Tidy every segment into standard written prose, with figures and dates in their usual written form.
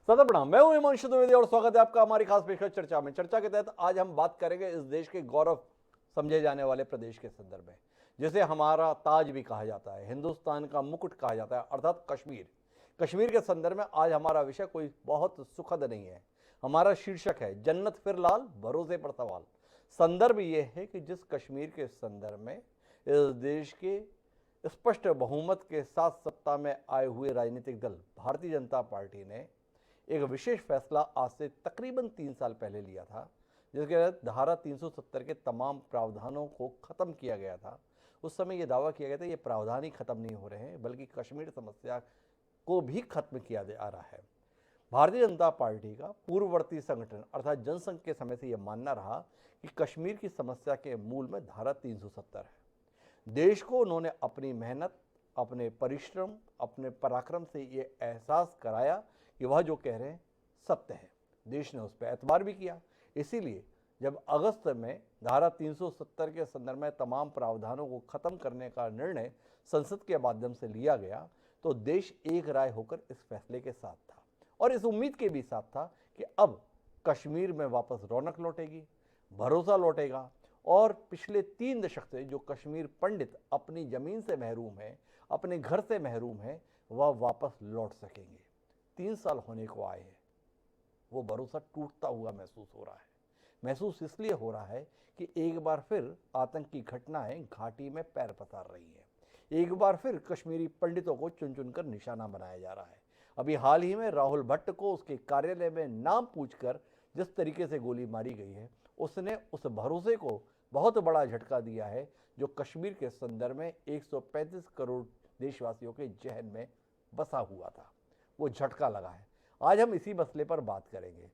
सदर प्रणाम। मैं हूं हिमांशु द्विवेदी और स्वागत है आपका हमारी खास पेशकश चर्चा में। चर्चा के तहत आज हम बात करेंगे इस देश के गौरव समझे जाने वाले प्रदेश के संदर्भ में, जिसे हमारा ताज भी कहा जाता है, हिंदुस्तान का मुकुट कहा जाता है, अर्थात कश्मीर। कश्मीर के संदर्भ में आज हमारा विषय कोई बहुत सुखद नहीं है। हमारा शीर्षक है जन्नत फिर लाल, भरोसे पर सवाल। संदर्भ ये है कि जिस कश्मीर के संदर्भ में इस देश के स्पष्ट बहुमत के साथ सत्ता में आए हुए राजनीतिक दल भारतीय जनता पार्टी ने एक विशेष फैसला आज से तकरीबन 3 साल पहले लिया था, जिसके तहत धारा 370 के तमाम प्रावधानों को खत्म किया गया था। उस समय यह दावा किया गया था ये प्रावधान ही खत्म नहीं हो रहे हैं, बल्कि कश्मीर समस्या को भी खत्म किया जा रहा है। भारतीय जनता पार्टी का पूर्ववर्ती संगठन अर्थात जनसंघ के समय से यह मानना रहा कि कश्मीर की समस्या के मूल में धारा 370 है। देश को उन्होंने अपनी मेहनत, अपने परिश्रम, अपने पराक्रम से ये एहसास कराया कि वह जो कह रहे हैं सत्य है। देश ने उस पर एतबार भी किया। इसीलिए जब अगस्त में धारा 370 के संदर्भ में तमाम प्रावधानों को खत्म करने का निर्णय संसद के माध्यम से लिया गया, तो देश एक राय होकर इस फैसले के साथ था और इस उम्मीद के भी साथ था कि अब कश्मीर में वापस रौनक लौटेगी, भरोसा लौटेगा और पिछले 3 दशक से जो कश्मीर पंडित अपनी ज़मीन से महरूम है, अपने घर से महरूम है, वह वापस लौट सकेंगे। 3 साल होने को आए हैं, वो भरोसा टूटता हुआ महसूस हो रहा है। महसूस इसलिए हो रहा है कि एक बार फिर आतंक की घटनाएं घाटी में पैर पसार रही है। एक बार फिर कश्मीरी पंडितों को चुन चुनकर निशाना बनाया जा रहा है। अभी हाल ही में राहुल भट्ट को उसके कार्यालय में नाम पूछकर जिस तरीके से गोली मारी गई है, उसने उस भरोसे को बहुत बड़ा झटका दिया है जो कश्मीर के संदर्भ में 135 करोड़ देशवासियों के जहन में बसा हुआ था। वो झटका लगा है। आज हम इसी मसले पर बात करेंगे।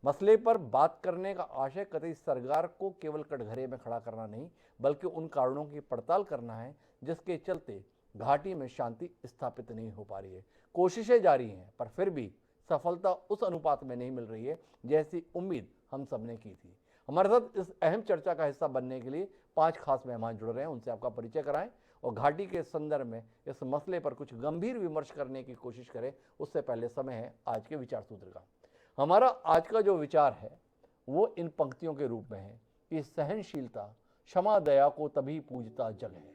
मसले पर बात करने का आशय कतई सरकार को केवल कटघरे में खड़ा करना नहीं, बल्कि उन कारणों की पड़ताल करना है जिसके चलते घाटी में शांति स्थापित नहीं हो पा रही है। कोशिशें जारी हैं, पर फिर भी सफलता उस अनुपात में नहीं मिल रही है जैसी उम्मीद हम सब ने की थी। हमारे साथ इस अहम चर्चा का हिस्सा बनने के लिए 5 खास मेहमान जुड़ रहे हैं, उनसे आपका परिचय कराएं और घाटी के संदर्भ में इस मसले पर कुछ गंभीर विमर्श करने की कोशिश करें। उससे पहले समय है आज के विचार सूत्र का। हमारा आज का जो विचार है वो इन पंक्तियों के रूप में है कि सहनशीलता क्षमा दया को तभी पूजता जग है,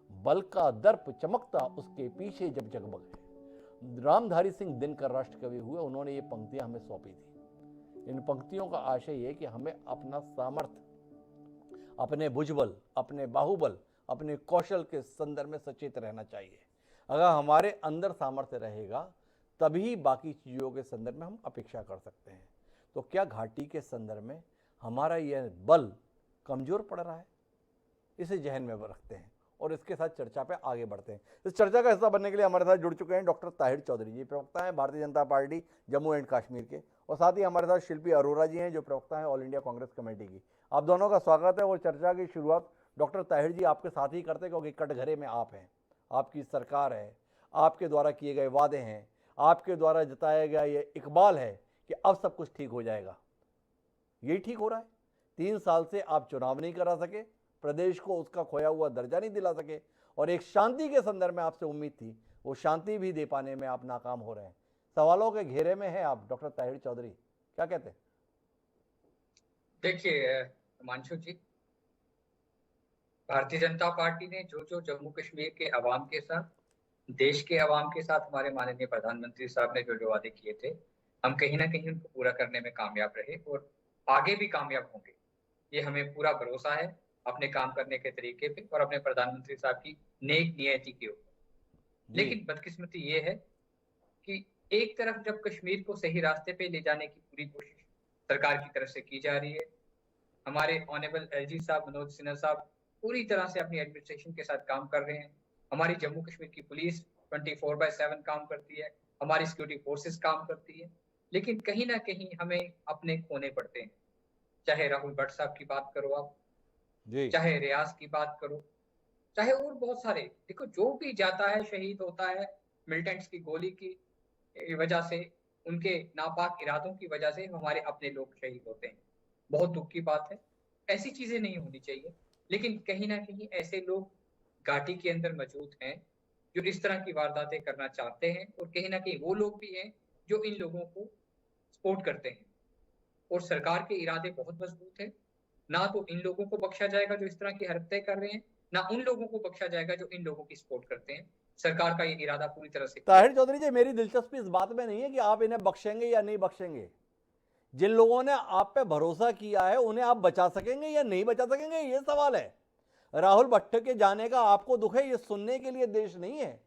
बल का दर्प चमकता उसके पीछे जब जगमग है। रामधारी सिंह दिनकर राष्ट्र कवि हुए, उन्होंने ये पंक्तियां हमें सौंपी थी। इन पंक्तियों का आशय ये कि हमें अपना सामर्थ्य, अपने भुजबल, अपने बाहुबल, अपने कौशल के संदर्भ में सचेत रहना चाहिए। अगर हमारे अंदर सामर्थ्य रहेगा तभी बाकी चीज़ों के संदर्भ में हम अपेक्षा कर सकते हैं। तो क्या घाटी के संदर्भ में हमारा यह बल कमज़ोर पड़ रहा है? इसे जहन में रखते हैं और इसके साथ चर्चा पे आगे बढ़ते हैं। इस चर्चा का हिस्सा बनने के लिए हमारे साथ जुड़ चुके हैं डॉक्टर ताहिर चौधरी जी, प्रवक्ता हैं भारतीय जनता पार्टी जम्मू एंड कश्मीर के, और साथ ही हमारे साथ शिल्पी अरोरा जी हैं जो प्रवक्ता हैं ऑल इंडिया कांग्रेस कमेटी की। आप दोनों का स्वागत है। और चर्चा की शुरुआत डॉक्टर ताहिर जी आपके साथ ही करते हैं, क्योंकि कटघरे में आप हैं, आपकी सरकार है, आपके द्वारा किए गए वादे हैं, आपके द्वारा जताया गया ये इकबाल है कि अब सब कुछ ठीक हो जाएगा। यही ठीक हो रहा है? 3 साल से आप चुनाव नहीं करा सके, प्रदेश को उसका खोया हुआ दर्जा नहीं दिला सके, और एक शांति के संदर्भ में आपसे उम्मीद थी, वो शांति भी दे पाने में आप नाकाम हो रहे हैं। सवालों के घेरे में हैं आप डॉक्टर ताहिर चौधरी, क्या कहते हैं? देखिए हिमांशु जी, भारतीय जनता पार्टी ने जो जो जम्मू कश्मीर के अवाम के साथ, देश के अवाम के साथ हमारे माननीय प्रधानमंत्री साहब ने जो जो वादे किए थे, हम कहीं ना कहीं उनको पूरा करने में कामयाब रहे और आगे भी कामयाब होंगे। ये हमें पूरा भरोसा है अपने काम करने के तरीके पे और अपने प्रधानमंत्री साहब की नेक नियति के ऊपर। जी लेकिन बदकिस्मती ये है कि एक तरफ जब कश्मीर को सही रास्ते पे ले जाने की पूरी कोशिश सरकार की तरफ से की जा रही है, हमारे ऑनेबल एलजी साहब, मनोज सिन्हा साहब पूरी तरह से अपनी एडमिनिस्ट्रेशन के साथ काम कर रहे हैं। हमारी जम्मू कश्मीर की पुलिस 24/7 काम करती है, हमारी सिक्योरिटी फोर्सेस काम करती है, लेकिन कहीं ना कहीं हमें अपने खोने पड़ते हैं। चाहे राहुल भट्ट साहब की बात करो आप, जी चाहे रियाज की बात करो, चाहे और बहुत सारे, देखो जो भी जाता है शहीद होता है मिलिटेंट्स की गोली की वजह से, उनके नापाक इरादों की वजह से हमारे अपने लोग शहीद होते हैं। बहुत दुख की बात है, ऐसी चीजें नहीं होनी चाहिए। लेकिन कहीं ना कहीं ऐसे लोग घाटी के अंदर मौजूद हैं जो इस तरह की वारदातें करना चाहते हैं, और कहीं ना कहीं वो लोग भी हैं जो इन लोगों को सपोर्ट करते हैं और सरकार के इरादे बहुत मजबूत है। ना तो इन लोगों को बख्शा जाएगा जो इस तरह की हरकतें कर रहे हैं, ना उन लोगों को बख्शा जाएगा जो इन लोगों की सपोर्ट करते हैं। सरकार का ये इरादा पूरी तरह से क्लियर ताहिर चौधरी जी, मेरी दिलचस्पी इस बात में नहीं है कि आप इन्हें बख्शेंगे या नहीं बख्शेंगे। जिन लोगों ने आप पे भरोसा किया है उन्हें आप बचा सकेंगे या नहीं बचा सकेंगे, ये सवाल है। राहुल भट्ट के जाने का आपको दुख है, ये सुनने के लिए देश नहीं है।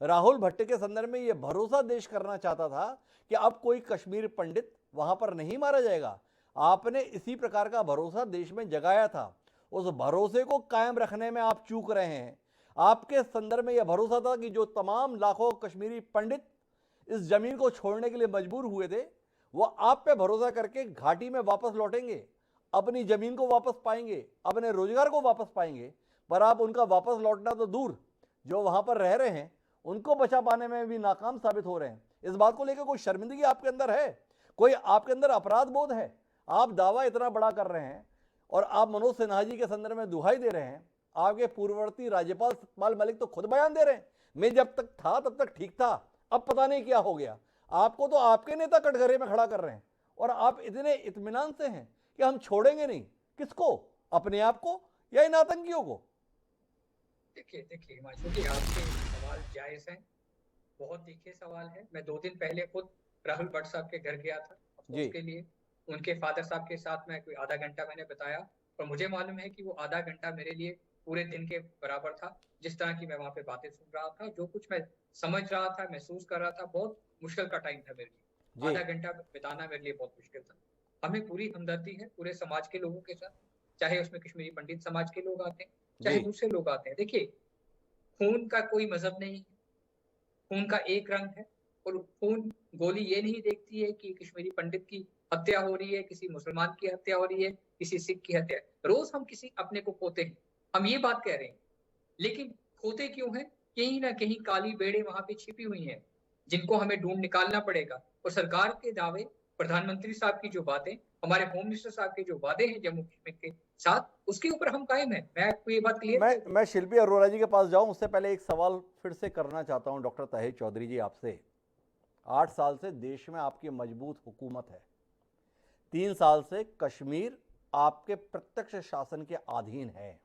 राहुल भट्ट के संदर्भ में ये भरोसा देश करना चाहता था कि अब कोई कश्मीर पंडित वहां पर नहीं मारा जाएगा। आपने इसी प्रकार का भरोसा देश में जगाया था, उस भरोसे को कायम रखने में आप चूक रहे हैं। आपके संदर्भ में यह भरोसा था कि जो तमाम लाखों कश्मीरी पंडित इस जमीन को छोड़ने के लिए मजबूर हुए थे, वो आप पे भरोसा करके घाटी में वापस लौटेंगे, अपनी जमीन को वापस पाएंगे, अपने रोजगार को वापस पाएंगे। पर आप उनका वापस लौटना तो दूर, जो वहां पर रह रहे हैं उनको बचा पाने में भी नाकाम साबित हो रहे हैं। इस बात को लेकर कोई शर्मिंदगी आपके अंदर है? कोई आपके अंदर अपराध बोध है? आप दावा इतना बड़ा कर रहे हैं और आप मनोज सिन्हा जी के संदर्भ में दुहाई दे रहे हैं। आपके पूर्ववर्ती राज्यपाल सत्यपाल मलिक तो खुद बयान दे रहे हैं, मैं जब तक था तब तक ठीक था, अब पता नहीं क्या हो गया। आपको तो आपके नेता कटघरे में खड़ा कर रहे हैं और आप इतने इत्मीनान से हैं कि हम छोड़ेंगे नहीं। किसको? अपने आप को या इन आतंकियों को? देखिए देखिए हिमांशु जी, आपके सवाल जायज हैं, बहुत तीखे सवाल है। मैं 2 दिन पहले खुद राहुल भट्ट साहब के घर गया था जी। अफसोस के लिए। उनके फादर साहब के साथ मैं कोई आधा घंटा मैंने बताया और मुझे मालूम है कि वो आधा घंटा मेरे लिए पूरे दिन के बराबर था। जिस तरह की मैं वहां पे बातें सुन रहा था, जो कुछ मैं समझ रहा था, महसूस कर रहा था, बहुत मुश्किल का टाइम था मेरे लिए। जी। आधा घंटा बिताना मेरे लिए बहुत मुश्किल था। हमें पूरी हमदर्दी है पूरे समाज के लोगों के साथ, चाहे उसमें कश्मीरी पंडित समाज के लोग आते हैं, चाहे जी। दूसरे लोग आते हैं। देखिए, खून का कोई मजहब नहीं है, खून का एक रंग है और खून गोली ये नहीं देखती है कि कश्मीरी पंडित की हत्या हो रही है, किसी मुसलमान की हत्या हो रही है, किसी सिख की हत्या। रोज हम किसी अपने को खोते हैं, हम ये बात कह रहे हैं, लेकिन खोते क्यों हैं? कहीं ना कहीं काली बेड़े वहां पे छिपी हुई हैं, जिनको हमें ढूंढ निकालना पड़ेगा। और सरकार के दावे, प्रधानमंत्री साहब की जो बातें, हमारे होम मिनिस्टर साहब के जो वादे हैं जम्मू कश्मीर के साथ, उसके ऊपर हम कायम हैं। मैं आपको ये बात क्लियर कर दूं। मैं शिल्पी अरोड़ा जी के पास जाऊं उससे पहले एक सवाल फिर से करना चाहता हूं डॉक्टर ताहिर चौधरी जी आपसे। 8 साल से देश में आपकी मजबूत हुकूमत है, 3 साल से कश्मीर आपके प्रत्यक्ष शासन के अधीन है।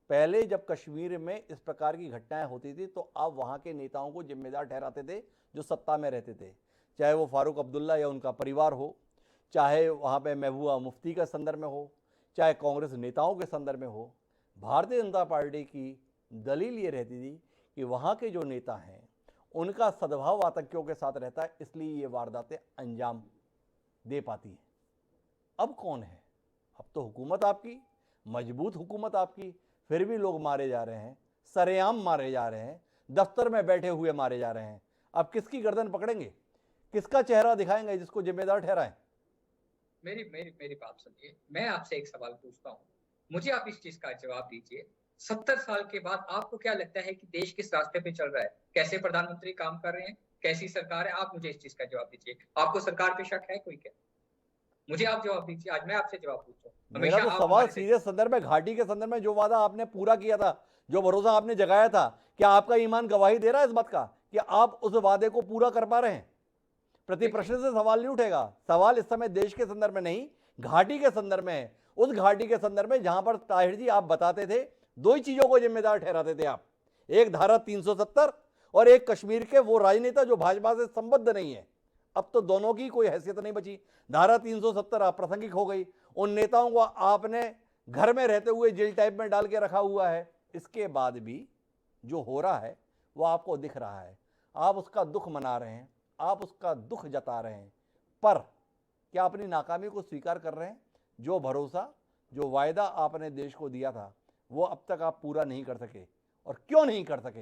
पहले जब कश्मीर में इस प्रकार की घटनाएं होती थी तो आप वहां के नेताओं को जिम्मेदार ठहराते थे जो सत्ता में रहते थे, चाहे वो फारूक अब्दुल्ला या उनका परिवार हो, चाहे वहां पे महबूबा मुफ्ती का संदर्भ में हो, चाहे कांग्रेस नेताओं के संदर्भ में हो। भारतीय जनता पार्टी की दलील ये रहती थी कि वहाँ के जो नेता हैं उनका सद्भाव आतंकियों के साथ रहता है, इसलिए ये वारदातें अंजाम दे पाती हैं। अब कौन है? अब तो हुकूमत आपकी, मजबूत हुकूमत आपकी, फिर भी लोग मारे जा रहे हैं, सरेआम मारे जा रहे हैं, दफ्तर में बैठे हुए मारे जा रहे हैं। अब किसकी गर्दन पकड़ेंगे? किसका चेहरा दिखाएंगे जिसको जिम्मेदार ठहराएं? मेरी मेरी मेरी बात सुनिए, मैं आपसे एक सवाल पूछता हूँ, मुझे आप इस चीज का जवाब दीजिए। 70 साल के बाद आपको क्या लगता है कि देश किस रास्ते पे चल रहा है? कैसे प्रधानमंत्री काम कर रहे हैं? कैसी सरकार है? आप मुझे इस चीज का जवाब दीजिए। आपको सरकार पे शक है कोई क्या? मुझे आप जवाब दीजिए, आज मैं आपसे जवाब पूछूं। मेरा हमेशा तो आप सवाल हमारे से सीधे संदर्भ में, घाटी के संदर्भ में जो वादा आपने पूरा किया था, जो भरोसा आपने जगाया था, क्या आपका ईमान गवाही दे रहा है इस बात का कि आप उस वादे को पूरा कर पा रहे हैं? प्रति प्रश्न से सवाल नहीं उठेगा। सवाल इस समय देश के संदर्भ में नहीं, घाटी के संदर्भ में है। उस घाटी के संदर्भ में जहां पर ताहिर जी आप बताते थे, दो ही चीजों को जिम्मेदार ठहराते थे आप, एक धारा 370 और एक कश्मीर के वो राजनेता जो भाजपा से संबद्ध नहीं है। अब तो दोनों की कोई हैसियत नहीं बची। धारा 370 अप्रासंगिक हो गई, उन नेताओं को आपने घर में रहते हुए जेल टाइप में डाल के रखा हुआ है। इसके बाद भी जो हो रहा है वो आपको दिख रहा है, आप उसका दुख मना रहे हैं, आप उसका दुख जता रहे हैं, पर क्या अपनी नाकामी को स्वीकार कर रहे हैं? जो भरोसा, जो वायदा आपने देश को दिया था वो अब तक आप पूरा नहीं कर सके, और क्यों नहीं कर सके?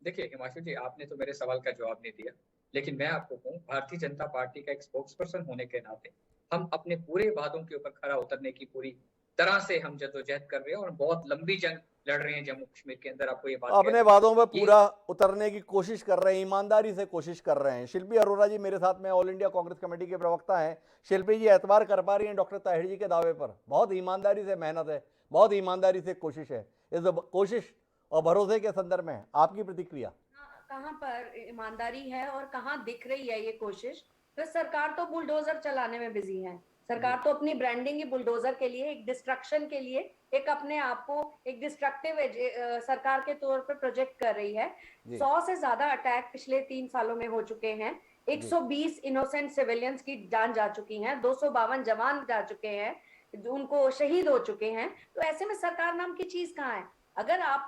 देखिए हिमांशु जी, आपने तो मेरे सवाल का जवाब नहीं दिया, लेकिन मैं आपको कहूँ, भारतीय जनता पार्टी का एक स्पोक्स पर्सन होने के नाते हम अपने पूरे वादों के ऊपर खरा उतरने की पूरी तरह से हम जद्दोजहद कर रहे हैं और बहुत लंबी जंग लड़ रहे हैं जम्मू कश्मीर के अंदर। आपको ये बात कह अपने दूं, वादों में ये पूरा उतरने की कोशिश कर रहे हैं, ईमानदारी से कोशिश कर रहे हैं। शिल्पी अरोड़ा जी मेरे साथ में ऑल इंडिया कांग्रेस कमेटी के प्रवक्ता हैं। शिल्पी जी एतबार कर पा रही हैं डॉक्टर ताहिर जी के दावे पर? बहुत ईमानदारी से मेहनत है, बहुत ईमानदारी से कोशिश है। इस कोशिश और भरोसे के संदर्भ में आपकी प्रतिक्रिया? कहाँ पर ईमानदारी है और कहाँ दिख रही है ये कोशिश? तो सरकार तो बुलडोजर चलाने में बिजी है। सरकार तो अपनी ब्रांडिंग ही बुलडोजर के लिए, एक डिस्ट्रक्शन के लिए, एक अपने आप को एक डिस्ट्रक्टिव सरकार के तौर पर प्रोजेक्ट कर रही है। 100 से ज्यादा अटैक पिछले 3 सालों में हो चुके हैं। 120 इनोसेंट सिविलियंस की जान जा चुकी है, 252 जवान जा चुके हैं, उनको शहीद हो चुके हैं। तो ऐसे में सरकार नाम की चीज कहाँ है? अगर आप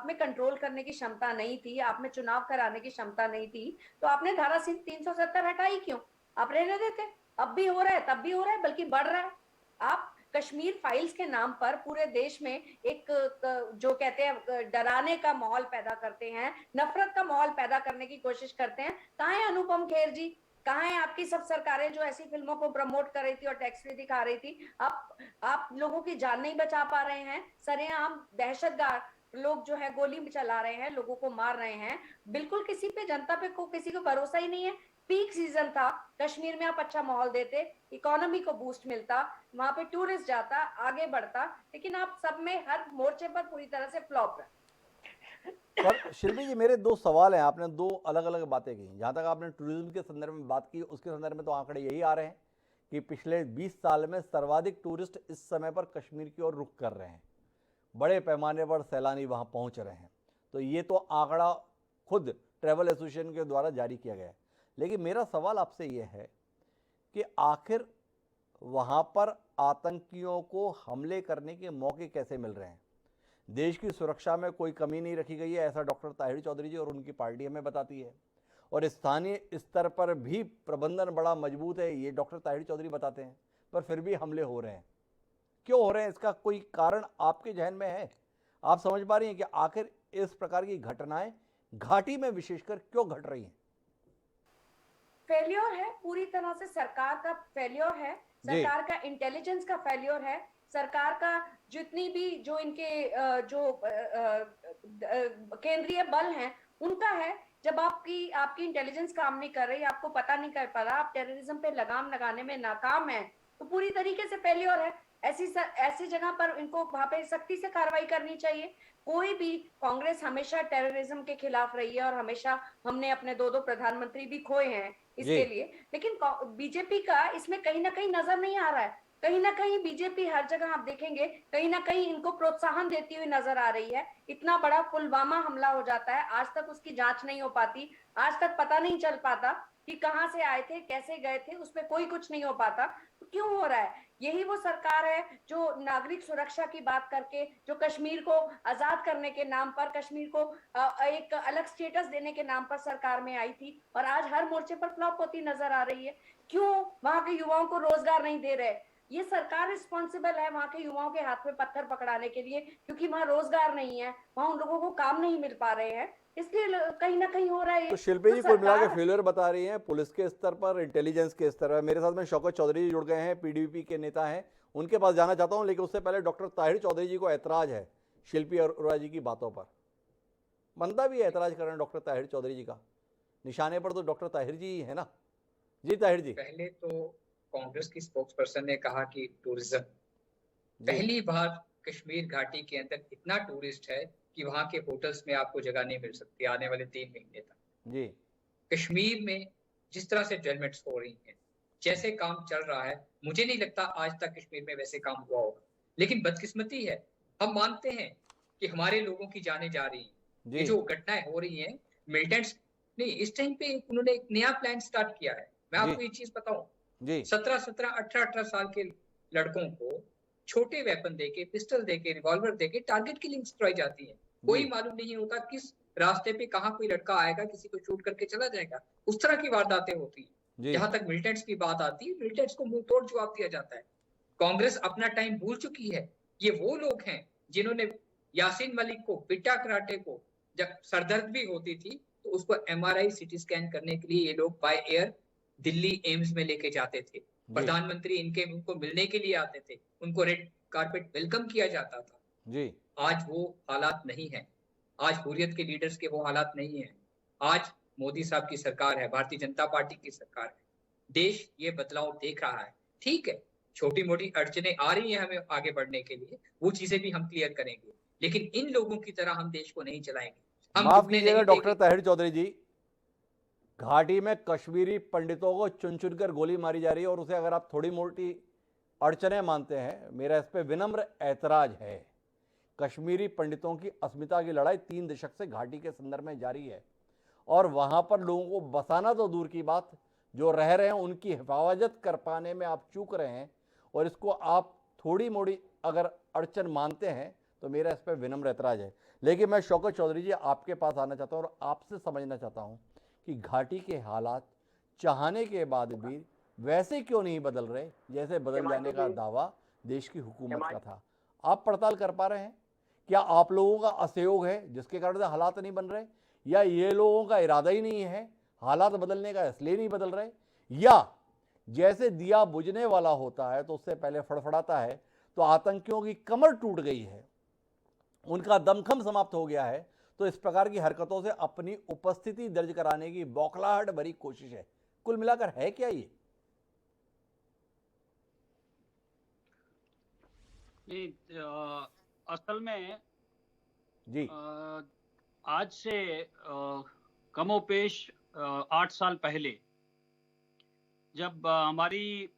में कंट्रोल करने की क्षमता नहीं थी, आप में चुनाव कराने की क्षमता नहीं थी, तो आपने धारा 370 हटाई क्यों? आप रहने देते। अब भी हो रहा है, तब भी हो रहा है, बल्कि बढ़ रहा है। आप कश्मीर फाइल्स के नाम पर पूरे देश में एक जो कहते हैं डराने का माहौल पैदा करते हैं, नफरत का माहौल पैदा करने की कोशिश करते हैं। कहाँ है अनुपम खेर जी? कहाँ है आपकी सब सरकारें जो ऐसी फिल्मों को प्रमोट कर रही थी और टैक्स फ्री दिखा रही थी? आप लोगों की जान नहीं बचा पा रहे हैं। सरेआम दहशतगर्द लोग जो है गोली चला रहे हैं, लोगों को मार रहे हैं। बिल्कुल किसी पे, जनता पे किसी को भरोसा ही नहीं है। पीक सीजन था, कश्मीर में आप अच्छा माहौल देते, इकोनॉमी को बूस्ट मिलता, वहां पे टूरिस्ट जाता, आगे बढ़ता, लेकिन आप सब में हर मोर्चे पर पूरी तरह से फ्लॉप है। पर शिल्पी जी, मेरे 2 सवाल हैं। आपने 2 अलग अलग बातें की। जहाँ तक आपने टूरिज्म के संदर्भ में बात की, उसके संदर्भ में तो आंकड़े यही आ रहे हैं कि पिछले 20 साल में सर्वाधिक टूरिस्ट इस समय पर कश्मीर की ओर रुख कर रहे हैं। बड़े पैमाने पर सैलानी वहाँ पहुँच रहे हैं। तो ये तो आंकड़ा खुद ट्रैवल एसोसिएशन के द्वारा जारी किया गया है। लेकिन मेरा सवाल आपसे ये है कि आखिर वहाँ पर आतंकियों को हमले करने के मौके कैसे मिल रहे हैं? देश की सुरक्षा में कोई कमी नहीं रखी गई है, ऐसा डॉक्टर ताहिर चौधरी जी और उनकी पार्टी हमें बताती है। और स्थानीय स्तर पर भी प्रबंधन बड़ा मजबूत है, ये डॉक्टर ताहिर चौधरी बताते हैं। पर फिर भी हमले हो रहे हैं। क्यों हो रहे हैं? इसका कोई कारण आपके जहन में है? आप समझ पा रही हैं कि आखिर इस प्रकार की घटनाएं घाटी में विशेषकर क्यों घट रही हैं? फेल्योर है, पूरी तरह से सरकार का फेल्योर है, सरकार का इंटेलिजेंस का फेल्योर है, सरकार का जितनी भी जो इनके जो केंद्रीय बल हैं उनका है। जब आपकी इंटेलिजेंस काम नहीं कर रही, आपको पता नहीं कर पा रहा, आप टेररिज्म पे लगाम लगाने में नाकाम है, तो पूरी तरीके से फेल्योर है। ऐसी जगह पर इनको वहां पे सख्ती से कार्रवाई करनी चाहिए। कोई भी, कांग्रेस हमेशा टेररिज्म के खिलाफ रही है और हमेशा हमने अपने 2 प्रधानमंत्री भी खोए हैं इसके लिए, लेकिन बीजेपी का इसमें कहीं ना कहीं नजर नहीं आ रहा है। कहीं ना कहीं बीजेपी हर जगह आप देखेंगे, कहीं ना कहीं इनको प्रोत्साहन देती हुई नजर आ रही है। इतना बड़ा पुलवामा हमला हो जाता है, आज तक उसकी जांच नहीं हो पाती, आज तक पता नहीं चल पाता कि कहां से आए थे, कैसे गए थे, उसमें कोई कुछ नहीं हो पाता। तो क्यों हो रहा है? यही वो सरकार है जो नागरिक सुरक्षा की बात करके, जो कश्मीर को आजाद करने के नाम पर, कश्मीर को एक अलग स्टेटस देने के नाम पर सरकार में आई थी, और आज हर मोर्चे पर फ्लॉप होती नजर आ रही है। क्यों वहां के युवाओं को रोजगार नहीं दे रहे? ये सरकार रिस्पॉन्सिबल है वहां के युवाओं के हाथ में पत्थर पकड़ाने के लिए, क्योंकि वहां रोजगार नहीं है, वहां उन लोगों को काम नहीं मिल पा रहे हैं, इसलिए कहीं ना कहीं हो रहा है। तो शिल्पी जी कुल मिला के फेलियर बता रही हैं, पुलिस के स्तर पर, इंटेलिजेंस के स्तर पर। मेरे साथ में शौकत चौधरी जी जुड़ गए हैं, पीडीपी के नेता हैं, उनके पास जाना चाहता हूं, लेकिन उससे पहले डॉक्टर ताहिर चौधरी जी को ऐतराज है शिल्पी अरोड़ा जी की बातों पर। बनता भी है ऐतराज करना डॉक्टर ताहिर चौधरी जी का, निशाने पर तो डॉक्टर ताहिर जी ही है ना। जी ताहिर जी। पहले तो कांग्रेस की स्पोक्स पर्सन ने कहा कि टूरिज्म, पहली बार कश्मीर घाटी के अंदर इतना टूरिस्ट है कि वहां के होटल्स में आपको जगह नहीं मिल सकती आने वाले 3 महीने तक। जी। कश्मीर में जिस तरह से डेवलपमेंट्स हो रही हैं, जैसे काम चल रहा है, मुझे नहीं लगता आज तक कश्मीर में वैसे काम हुआ होगा। लेकिन बदकिस्मती है, हम मानते हैं कि हमारे लोगों की जानें जा रही हैं। ये जो घटनाएं हो रही हैं, मिलिटेंट्स नहीं, इस टाइम पे उन्होंने एक नया प्लान स्टार्ट किया है। मैं आपको ये चीज बताऊं, 17-17, 18-18 साल के लड़कों को छोटे वेपन देके, पिस्टल देके, रिवॉल्वर देके टारगेट किलिंग्स कराई जाती है। कोई मालूम नहीं होता किस रास्ते पे कहाँ कोई लड़का आएगा, किसी को शूट करके चला जाएगा। उस तरह की वारदातें होती है। जहां तक मिलिटेंट्स की बात आती है, मिलिटेंट्स को मुंह तोड़ जवाब दिया जाता है। कांग्रेस अपना टाइम भूल चुकी है। ये वो लोग हैं जिन्होंने यासीन मलिक को, बिट्टा कराटे को, जब सरदर्द भी होती थी तो उसको MRI CT स्कैन करने के लिए ये लोग बाय एयर दिल्ली एम्स में लेके जाते थे। प्रधानमंत्री उनको मिलने के लिए आते थे, उनको रेड कारपेट वेलकम किया जाता था। जी। आज वो हालात नहीं है। आज हुर्रियत के लीडर्स के वो हालात नहीं है। आज मोदी साहब की सरकार है, भारतीय जनता पार्टी की सरकार है। देश ये बदलाव देख रहा है। ठीक है, छोटी मोटी अड़चने आ रही हैं हमें आगे बढ़ने के लिए, वो चीजें भी हम क्लियर करेंगे, लेकिन इन लोगों की तरह हम देश को नहीं चलाएंगे। हम माफ कीजिएगा डॉक्टर ताहिर चौधरी जी, घाटी में कश्मीरी पंडितों को चुन चुनकर गोली मारी जा रही है और उसे अगर आप थोड़ी मोटी अड़चने मानते हैं, मेरा इस पे विनम्र ऐतराज है। कश्मीरी पंडितों की अस्मिता की लड़ाई 3 दशक से घाटी के संदर्भ में जारी है और वहां पर लोगों को बसाना तो दूर की बात, जो रह रहे हैं उनकी हिफाजत कर पाने में आप चूक रहे हैं और इसको आप थोड़ी मोड़ी अगर अड़चन मानते हैं तो मेरा इस पर विनम्र ऐतराज है। लेकिन मैं शौकत चौधरी जी आपके पास आना चाहता हूँ और आपसे समझना चाहता हूँ कि घाटी के हालात चाहने के बाद भी वैसे क्यों नहीं बदल रहे जैसे बदल जाने का दावा देश की हुकूमत का था। आप पड़ताल कर पा रहे हैं? क्या आप लोगों का असहयोग है जिसके कारण से हालात नहीं बन रहे, या ये लोगों का इरादा ही नहीं है, हालात बदलने का इसलिए नहीं बदल रहे, या जैसे दिया बुझने वाला होता है तो उससे पहले फड़फड़ाता है, तो आतंकियों की कमर टूट गई है, उनका दमखम समाप्त हो गया है, तो इस प्रकार की हरकतों से अपनी उपस्थिति दर्ज कराने की बौखलाहट भरी कोशिश है। कुल मिलाकर है क्या ये? नहीं, असल में जी आज से कमोपेश 8 साल पहले जब हमारी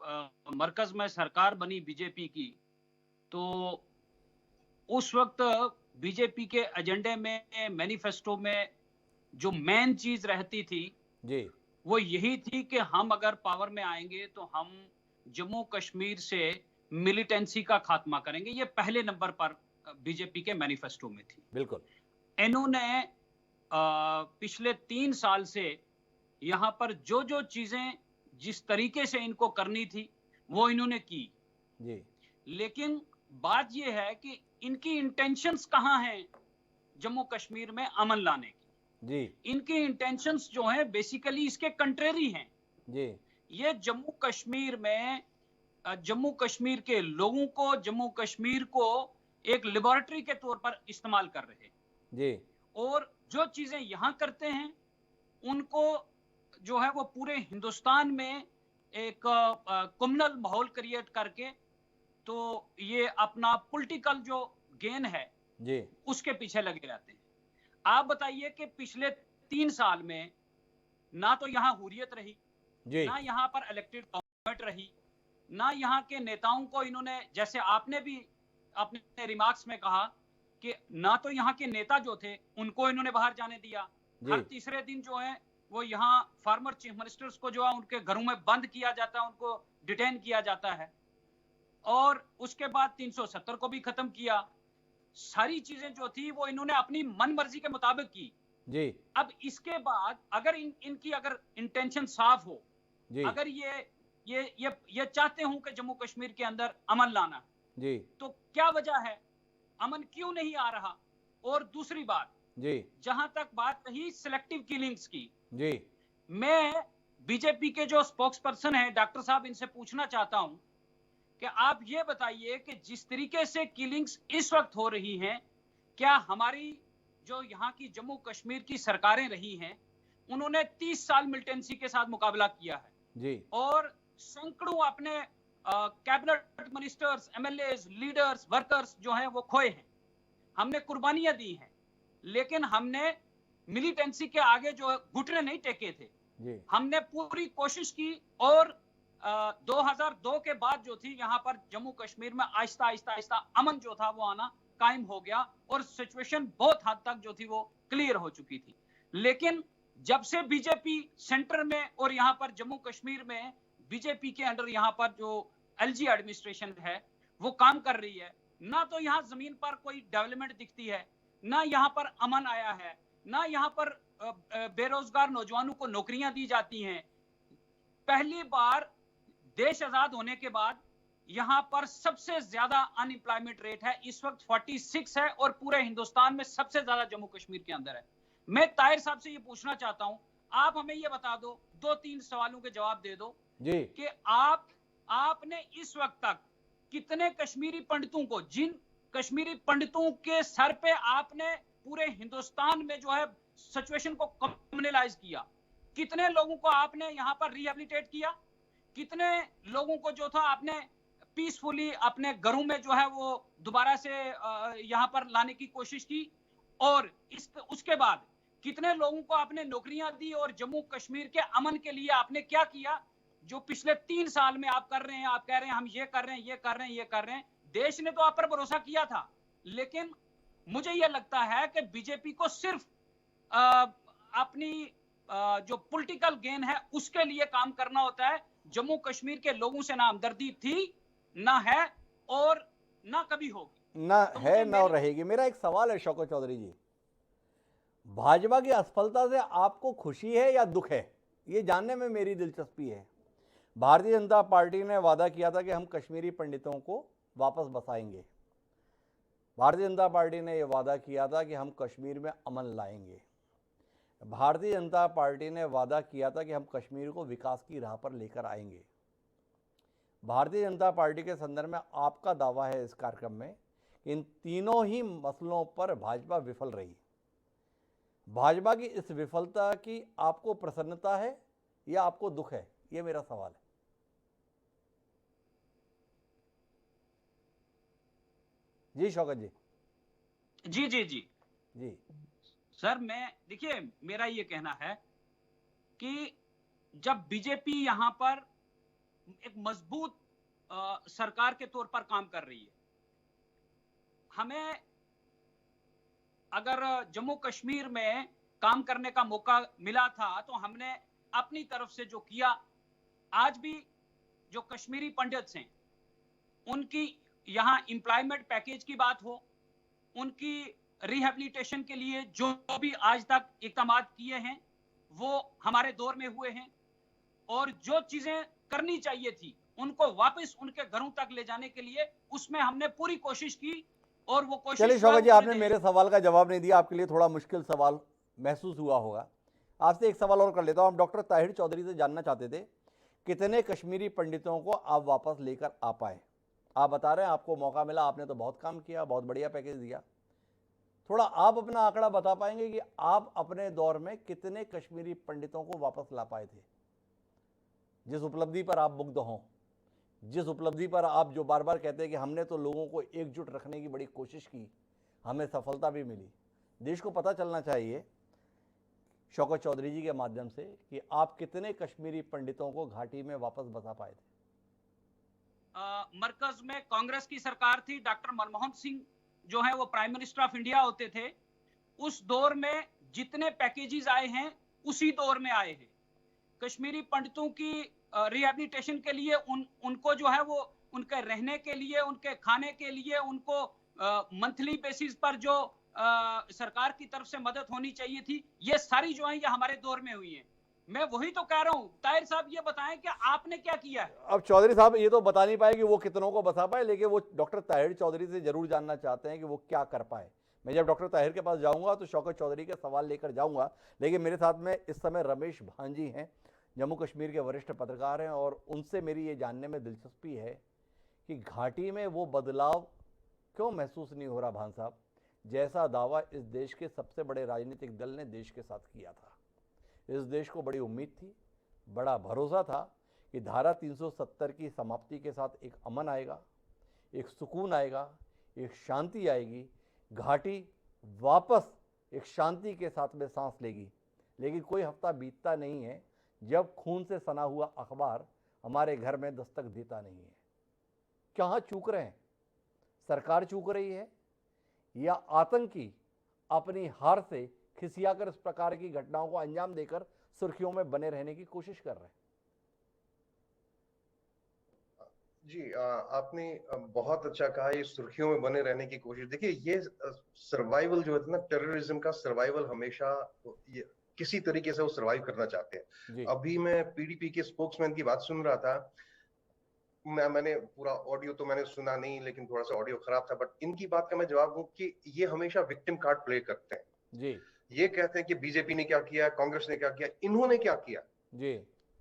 मरकज में सरकार बनी बीजेपी की, तो उस वक्त बीजेपी के एजेंडे में, मैनिफेस्टो में जो मेन चीज रहती थी जी वो यही थी कि हम अगर पावर में आएंगे तो हम जम्मू कश्मीर से मिलिटेंसी का खात्मा करेंगे। ये पहले नंबर पर बीजेपी के मैनिफेस्टो में थी। बिल्कुल। इन्होंने पिछले 3 साल से यहाँ पर जो जो चीजें जिस तरीके से इनको करनी थी वो इन्होंने की जी। लेकिन बात ये है कि इनकी इंटेंशंस कहाँ हैं जम्मू कश्मीर में अमन लाने की। जी इनकी इंटेंशंस जो हैं बेसिकली इसके कंट्रेरी हैं। जी ये जम्मू कश्मीर में जम्मू कश्मीर के लोगों को, जम्मू कश्मीर को एक लेबोरेटरी के तौर पर इस्तेमाल कर रहे हैं जी और जो चीजें यहाँ करते हैं उनको जो है वो पूरे हिंदुस्तान में एक कम्युनल माहौल क्रिएट करके तो ये अपना पॉलिटिकल जो गेन है जी उसके पीछे लगे रहते हैं। आप बताइए कि पिछले 3 साल में ना तो यहाँ हुर्रियत रही, जी ना यहाँ पर इलेक्टेड गवर्नमेंट रही, ना यहाँ के नेताओं को इन्होंने, जैसे आपने भी अपने रिमार्क्स में कहा कि ना तो यहाँ के नेता जो थे उनको इन्होंने बाहर जाने दिया। हर तीसरे दिन जो है वो यहाँ फॉर्मर चीफ मिनिस्टर्स को जो है उनके घरों में बंद किया जाता है, उनको डिटेन किया जाता है और उसके बाद 370 को भी खत्म किया। सारी चीजें जो थी वो इन्होंने अपनी मन मर्जी के मुताबिक की जी। अब इसके बाद अगर इनकी अगर इंटेंशन साफ हो जी अगर ये चाहते हूं कि जम्मू कश्मीर के अंदर अमन लाना जी तो क्या वजह है, अमन क्यों नहीं आ रहा। और दूसरी बात जी जहां तक बात रही सिलेक्टिव किलिंग्स की, जी मैं बीजेपी के जो स्पोक्स पर्सन है डॉक्टर साहब इनसे पूछना चाहता हूं कि आप ये बताइए कि जिस तरीके से किलिंग्स इस वक्त हो रही हैं, क्या हमारी जो यहाँ की जम्मू कश्मीर की सरकारें रही हैं उन्होंने 30 साल मिलिटेंसी के साथ मुकाबला किया है जी और सैकड़ों अपने cabinet ministers, MLAs, leaders, workers जो हैं वो खोए हैं, हमने कुर्बानियां दी हैं, लेकिन हमने मिलिटेंसी के आगे जो घुटने नहीं टेके थे जी। हमने पूरी कोशिश की और 2002 के बाद जो थी यहाँ पर जम्मू कश्मीर में आहिस्ता आहिस्ता अमन जो था वो आना कायम हो गया और सिचुएशन बहुत हद तक जो थी वो क्लियर हो चुकी थी। लेकिन जब से बीजेपी सेंटर में और यहाँ पर जम्मू कश्मीर में बीजेपी के अंडर यहाँ पर जो एलजी एडमिनिस्ट्रेशन है वो काम कर रही है, ना तो यहाँ जमीन पर कोई डेवलपमेंट दिखती है, ना यहाँ पर अमन आया है, ना यहाँ पर बेरोजगार नौजवानों को नौकरियां दी जाती हैं। पहली बार देश आजाद होने के बाद यहाँ पर सबसे ज्यादा अनएम्प्लॉयमेंट रेट है, इस वक्त 46 है और पूरे हिंदुस्तान में सबसे ज्यादा जम्मू कश्मीर के अंदर है। मैं ताहिर साहब से ये पूछना चाहता हूं, आप हमें ये बता दो, 2-3 सवालों के जवाब दे दो जी कि आपने इस वक्त तक कितने कश्मीरी पंडितों को, जिन कश्मीरी पंडितों के सर पे आपने पूरे हिंदुस्तान में जो है सिचुएशन को कम्युनलाइज किया, कितने लोगों को आपने यहाँ पर रिहेबिलिटेट किया, कितने लोगों को जो था आपने पीसफुली अपने घरों में जो है वो दोबारा से यहाँ पर लाने की कोशिश की, और उसके बाद कितने लोगों को आपने नौकरियां दी और जम्मू कश्मीर के अमन के लिए आपने क्या किया जो पिछले 3 साल में आप कर रहे हैं? आप कह रहे हैं हम ये कर रहे हैं, ये कर रहे हैं, ये कर रहे हैं। देश ने तो आप पर भरोसा किया था, लेकिन मुझे यह लगता है कि बीजेपी को सिर्फ अपनी जो पॉलिटिकल गेन है उसके लिए काम करना होता है। जम्मू कश्मीर के लोगों से ना हमदर्दी थी, ना है और ना कभी होगी। ना तो है ना और रहेगी। मेरा एक सवाल है शौकत चौधरी जी, भाजपा की असफलता से आपको खुशी है या दुख है, ये जानने में मेरी दिलचस्पी है। भारतीय जनता पार्टी ने वादा किया था कि हम कश्मीरी पंडितों को वापस बसाएंगे। भारतीय जनता पार्टी ने यह वादा किया था कि हम कश्मीर में अमन लाएंगे। भारतीय जनता पार्टी ने वादा किया था कि हम कश्मीर को विकास की राह पर लेकर आएंगे। भारतीय जनता पार्टी के संदर्भ में आपका दावा है इस कार्यक्रम में कि इन तीनों ही मसलों पर भाजपा विफल रही। भाजपा की इस विफलता की आपको प्रसन्नता है या आपको दुख है, ये मेरा सवाल है। जी शौकत जी। जी जी जी जी सर, मैं देखिए मेरा ये कहना है कि जब बीजेपी यहां पर एक मजबूत सरकार के तौर पर काम कर रही है, हमें अगर जम्मू कश्मीर में काम करने का मौका मिला था तो हमने अपनी तरफ से जो किया, आज भी जो कश्मीरी पंडित हैं उनकी यहां एम्प्लॉयमेंट पैकेज की बात हो, उनकी रिहेबिलिटेशन के लिए जो भी आज तक इकदाम किए हैं वो हमारे दौर में हुए हैं, और जो चीजें करनी चाहिए थी उनको वापस उनके घरों तक ले जाने के लिए उसमें हमने पूरी कोशिश की और वो कोशिश। चलिए शौकत जी, आपने मेरे सवाल का जवाब नहीं दिया, आपके लिए थोड़ा मुश्किल सवाल महसूस हुआ होगा। आपसे एक सवाल और कर लेता हूं। हम डॉक्टर ताहिर चौधरी से जानना चाहते थे कितने कश्मीरी पंडितों को आप वापस लेकर आ पाए। आप बता रहे हैं आपको मौका मिला, आपने तो बहुत काम किया, बहुत बढ़िया पैकेज दिया। थोड़ा आप अपना आंकड़ा बता पाएंगे कि आप अपने दौर में कितने कश्मीरी पंडितों को वापस ला पाए थे, जिस उपलब्धि पर आप मुग्ध हों, जिस उपलब्धि पर आप जो बार बार कहते हैं कि हमने तो लोगों को एकजुट रखने की बड़ी कोशिश की, हमें सफलता भी मिली। देश को पता चलना चाहिए शौकत चौधरी जी के माध्यम से कि आप कितने कश्मीरी पंडितों को घाटी में वापस बसा पाए थे। मरकज में कांग्रेस की सरकार थी, डॉक्टर मनमोहन सिंह जो है वो प्राइम मिनिस्टर ऑफ इंडिया होते थे। उस दौर में जितने पैकेजेस आए हैं उसी दौर में आए हैं। कश्मीरी पंडितों की रिहेबिलिटेशन के लिए उनको जो है वो उनके रहने के लिए, उनके खाने के लिए, उनको मंथली बेसिस पर जो सरकार की तरफ से मदद होनी चाहिए थी, ये सारी जो है ये हमारे दौर में हुई है। मैं वही तो कह रहा हूँ। ताहिर साहब ये बताएं कि आपने क्या किया है। अब चौधरी साहब ये तो बता नहीं पाए कि वो कितनों को बसा पाए, लेकिन वो डॉक्टर ताहिर चौधरी से जरूर जानना चाहते हैं कि वो क्या कर पाए। मैं जब डॉक्टर ताहिर के पास जाऊंगा तो शौकत चौधरी के सवाल लेकर जाऊंगा, लेकिन मेरे साथ में इस समय रमेश भांजी हैं, जम्मू कश्मीर के वरिष्ठ पत्रकार हैं, और उनसे मेरी ये जानने में दिलचस्पी है कि घाटी में वो बदलाव क्यों महसूस नहीं हो रहा भान साहब, जैसा दावा इस देश के सबसे बड़े राजनीतिक दल ने देश के साथ किया था। इस देश को बड़ी उम्मीद थी, बड़ा भरोसा था कि धारा 370 की समाप्ति के साथ एक अमन आएगा, एक सुकून आएगा, एक शांति आएगी, घाटी वापस एक शांति के साथ में सांस लेगी। लेकिन कोई हफ्ता बीतता नहीं है जब खून से सना हुआ अखबार हमारे घर में दस्तक देता नहीं है। कहाँ चूक रहे हैं? सरकार चूक रही है या आतंकी अपनी हार से खिसियाकर इस प्रकार की घटनाओं को अंजाम देकर सुर्खियों में बने रहने की कोशिश कर रहे हैं? जी, आपने बहुत अच्छा कहा, ये सुर्खियों में बने रहने की कोशिश। देखिए, ये सर्वाइवल जो है ना, टेररिज्म का सर्वाइवल, हमेशा ये किसी तरीके से वो सर्वाइव करना चाहते हैं। अभी मैं पीडीपी के स्पोक्समैन की बात सुन रहा था, मैंने पूरा ऑडियो तो मैंने सुना नहीं, लेकिन थोड़ा सा ऑडियो खराब था, बट इनकी बात का मैं जवाब दूं कि ये हमेशा विक्टिम कार्ड प्ले करते हैं जी। ये कहते हैं कि बीजेपी ने क्या किया, कांग्रेस ने क्या किया, इन्होंने क्या किया जी।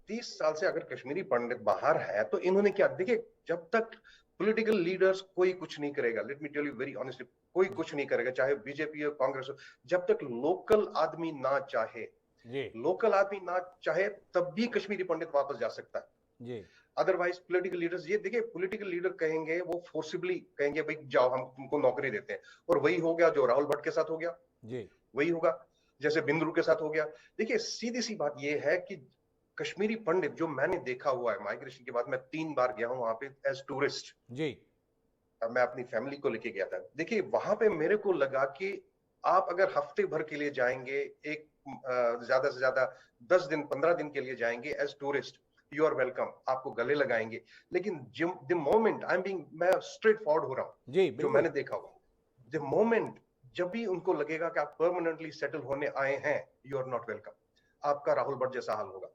30 साल से अगर कश्मीरी पंडित बाहर है तो इन्होंने क्या? देखिए, जब तक पॉलिटिकल लीडर्स कोई कुछ नहीं करेगा, let me tell you very honestly, कोई कुछ नहीं करेगा, चाहे बीजेपी हो कांग्रेस हो, जब तक लोकल आदमी ना चाहे, लोकल आदमी ना चाहे, तब भी कश्मीरी पंडित वापस जा सकता है जी। अदरवाइज पॉलिटिकल लीडर्स, ये देखिए, पॉलिटिकल लीडर कहेंगे, वो फोर्सिबली कहेंगे भाई जाओ हम तुमको नौकरी देते हैं, और वही हो गया जो राहुल भट्ट के साथ हो गया जी, वही होगा। जैसे बिंदु के साथ हो गया। देखिए सीधी सी बात यह है कि कश्मीरी पंडित जो मैंने देखा हुआ है माइग्रेशन के बाद, मैं 3 बार गया हूं वहां पे एज टूरिस्ट। जी मैं अपनी फैमिली को लेके गया था। देखिए वहां पे मेरे को लगा कि आप अगर हफ्ते भर के लिए जाएंगे, एक ज्यादा से ज्यादा 10 दिन 15 दिन के लिए जाएंगे as tourist, you are welcome, आपको गले लगाएंगे। लेकिन the moment I am being, मैं स्ट्रेट फॉरवर्ड हो रहा हूं, जी जो बिल्कुल। मैंने देखा हुआ, द मोमेंट जब भी उनको लगेगा कि आप परमानेंटली सेटल होने आए हैं, यू आर नॉट वेलकम, आपका राहुल भट्ट जैसा हाल होगा।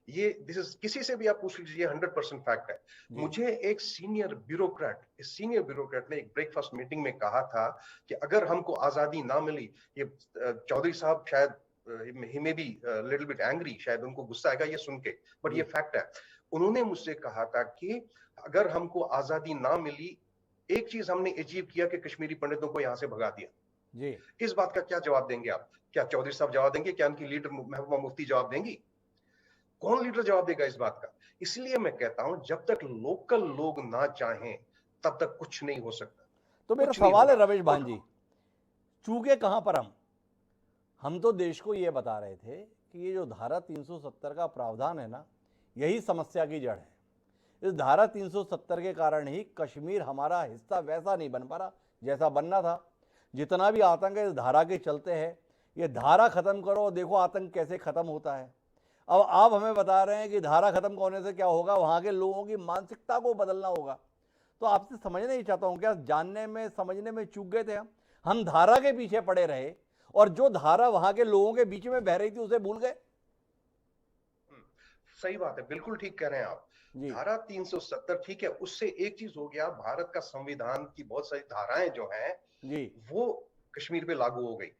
ये दिस इज, किसी से भी आप पूछ लीजिए, 100% फैक्ट है। जी। मुझे एक सीनियर ब्यूरोक्रेट ने एक ब्रेकफास्ट मीटिंग में कहा था कि अगर हमको आजादी ना मिली, ये चौधरी साहब शायद ही may be little bit angry, शायद उनको गुस्सा आएगा ये सुन के, बट ये फैक्ट है। उन्होंने मुझसे कहा था कि अगर हमको आजादी ना मिली, एक चीज हमने अचीव किया कि कश्मीरी पंडितों को यहां से भगा दिया। जी इस बात का क्या जवाब देंगे आप? क्या चौधरी साहब जवाब देंगे? क्या उनकी लीडर महबूबा मुफ्ती जवाब देंगी? कौन लीडर जवाब देगा इस बात का? इसलिए मैं कहता हूं जब तक लोकल लोग ना चाहें तब तक कुछ नहीं हो सकता। तो मेरा कुछ नहीं सवाल है होगा। रमेश भान जी, चूके कहां पर हम तो देश को ये बता रहे थे कि ये जो धारा 370 का प्रावधान है ना, यही समस्या की जड़ है। इस धारा 370 के कारण ही कश्मीर हमारा हिस्सा वैसा नहीं बन पा रहा जैसा बनना था। जितना भी आतंक है इस धारा के चलते है। ये धारा खत्म करो और देखो आतंक कैसे खत्म होता है। अब आप हमें बता रहे हैं कि धारा खत्म होने से क्या होगा, वहां के लोगों की मानसिकता को बदलना होगा। तो आपसे समझना ही चाहता हूं, क्या जानने में समझने में चूक गए थे हम धारा के पीछे पड़े रहे और जो धारा वहां के लोगों के बीच में बह रही थी उसे भूल गए? सही बात है, बिल्कुल ठीक कह रहे हैं आप। धारा 370 ठीक है, उससे एक चीज हो गया, भारत का संविधान की बहुत सारी धाराएं जो हैं जी वो कश्मीर पे लागू हो गई,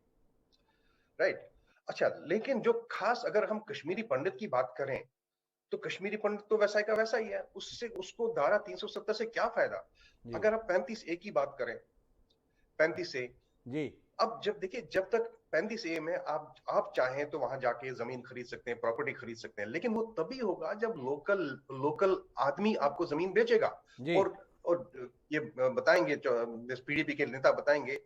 राइट। अच्छा, लेकिन जो खास अगर हम कश्मीरी पंडित की बात करें तो कश्मीरी पंडित तो वैसा का वैसा ही है, उससे उसको धारा 370 से क्या फायदा? अगर आप 35A की बात करें, 35A जी अब जब देखिए, जब तक 35A में आप चाहें तो वहां जाके जमीन खरीद सकते हैं, प्रॉपर्टी खरीद सकते हैं, लेकिन वो तभी होगा जब लोकल आदमी आपको जमीन बेचेगा। जी और ये बताएंगे, पीडीपी के नेता बताएंगे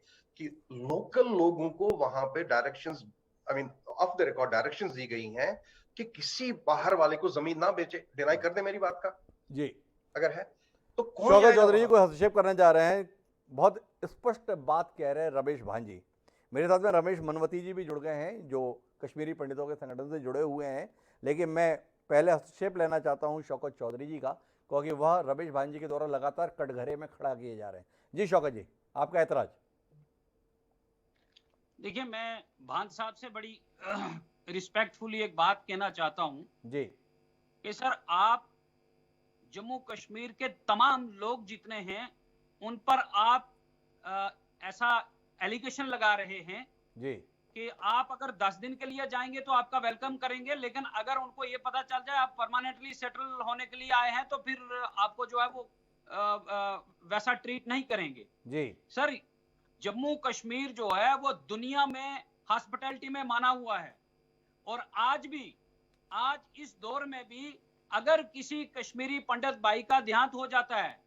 कि लोकल लोगों को वहां पे directions, I mean off the record directions दी गई हैं कि किसी बाहर वाले को जमीन ना बेचे। डिनाई कर दे मेरी बात का, जी। अगर है तो कौन शौकत जाएगा चौधरी जी वहां? को हस्तक्षेप करना चाह रहे हैं, बहुत स्पष्ट बात कह रहे हैं रमेश भान जी। मेरे साथ में रमेश मनवती जी भी जुड़ गए हैं जो कश्मीरी पंडितों के संगठन से जुड़े हुए हैं, लेकिन मैं पहले हस्तक्षेप लेना चाहता हूं शौकत चौधरी जी का, क्योंकि वह रमेश भान जी के द्वारा लगातार कटघरे में खड़ा किए जा रहे हैं। जी शौकत जी, आपका ऐतराज। देखिए, मैं भान साहब से बड़ी रिस्पेक्टफुली एक बात कहना चाहता हूं जी कि सर, आप जम्मू कश्मीर के तमाम लोग जितने हैं उन पर आप ऐसा एलिगेशन लगा रहे हैं जी कि आप अगर 10 दिन के लिए जाएंगे तो आपका वेलकम करेंगे, लेकिन अगर उनको ये पता चल जाए आप परमानेंटली सेटल होने के लिए आए हैं तो फिर आपको जो है वो वैसा ट्रीट नहीं करेंगे। जी सर, जम्मू कश्मीर जो है वो दुनिया में हॉस्पिटैलिटी में माना हुआ है, और आज इस दौर में भी अगर किसी कश्मीरी पंडित भाई का देहांत हो जाता है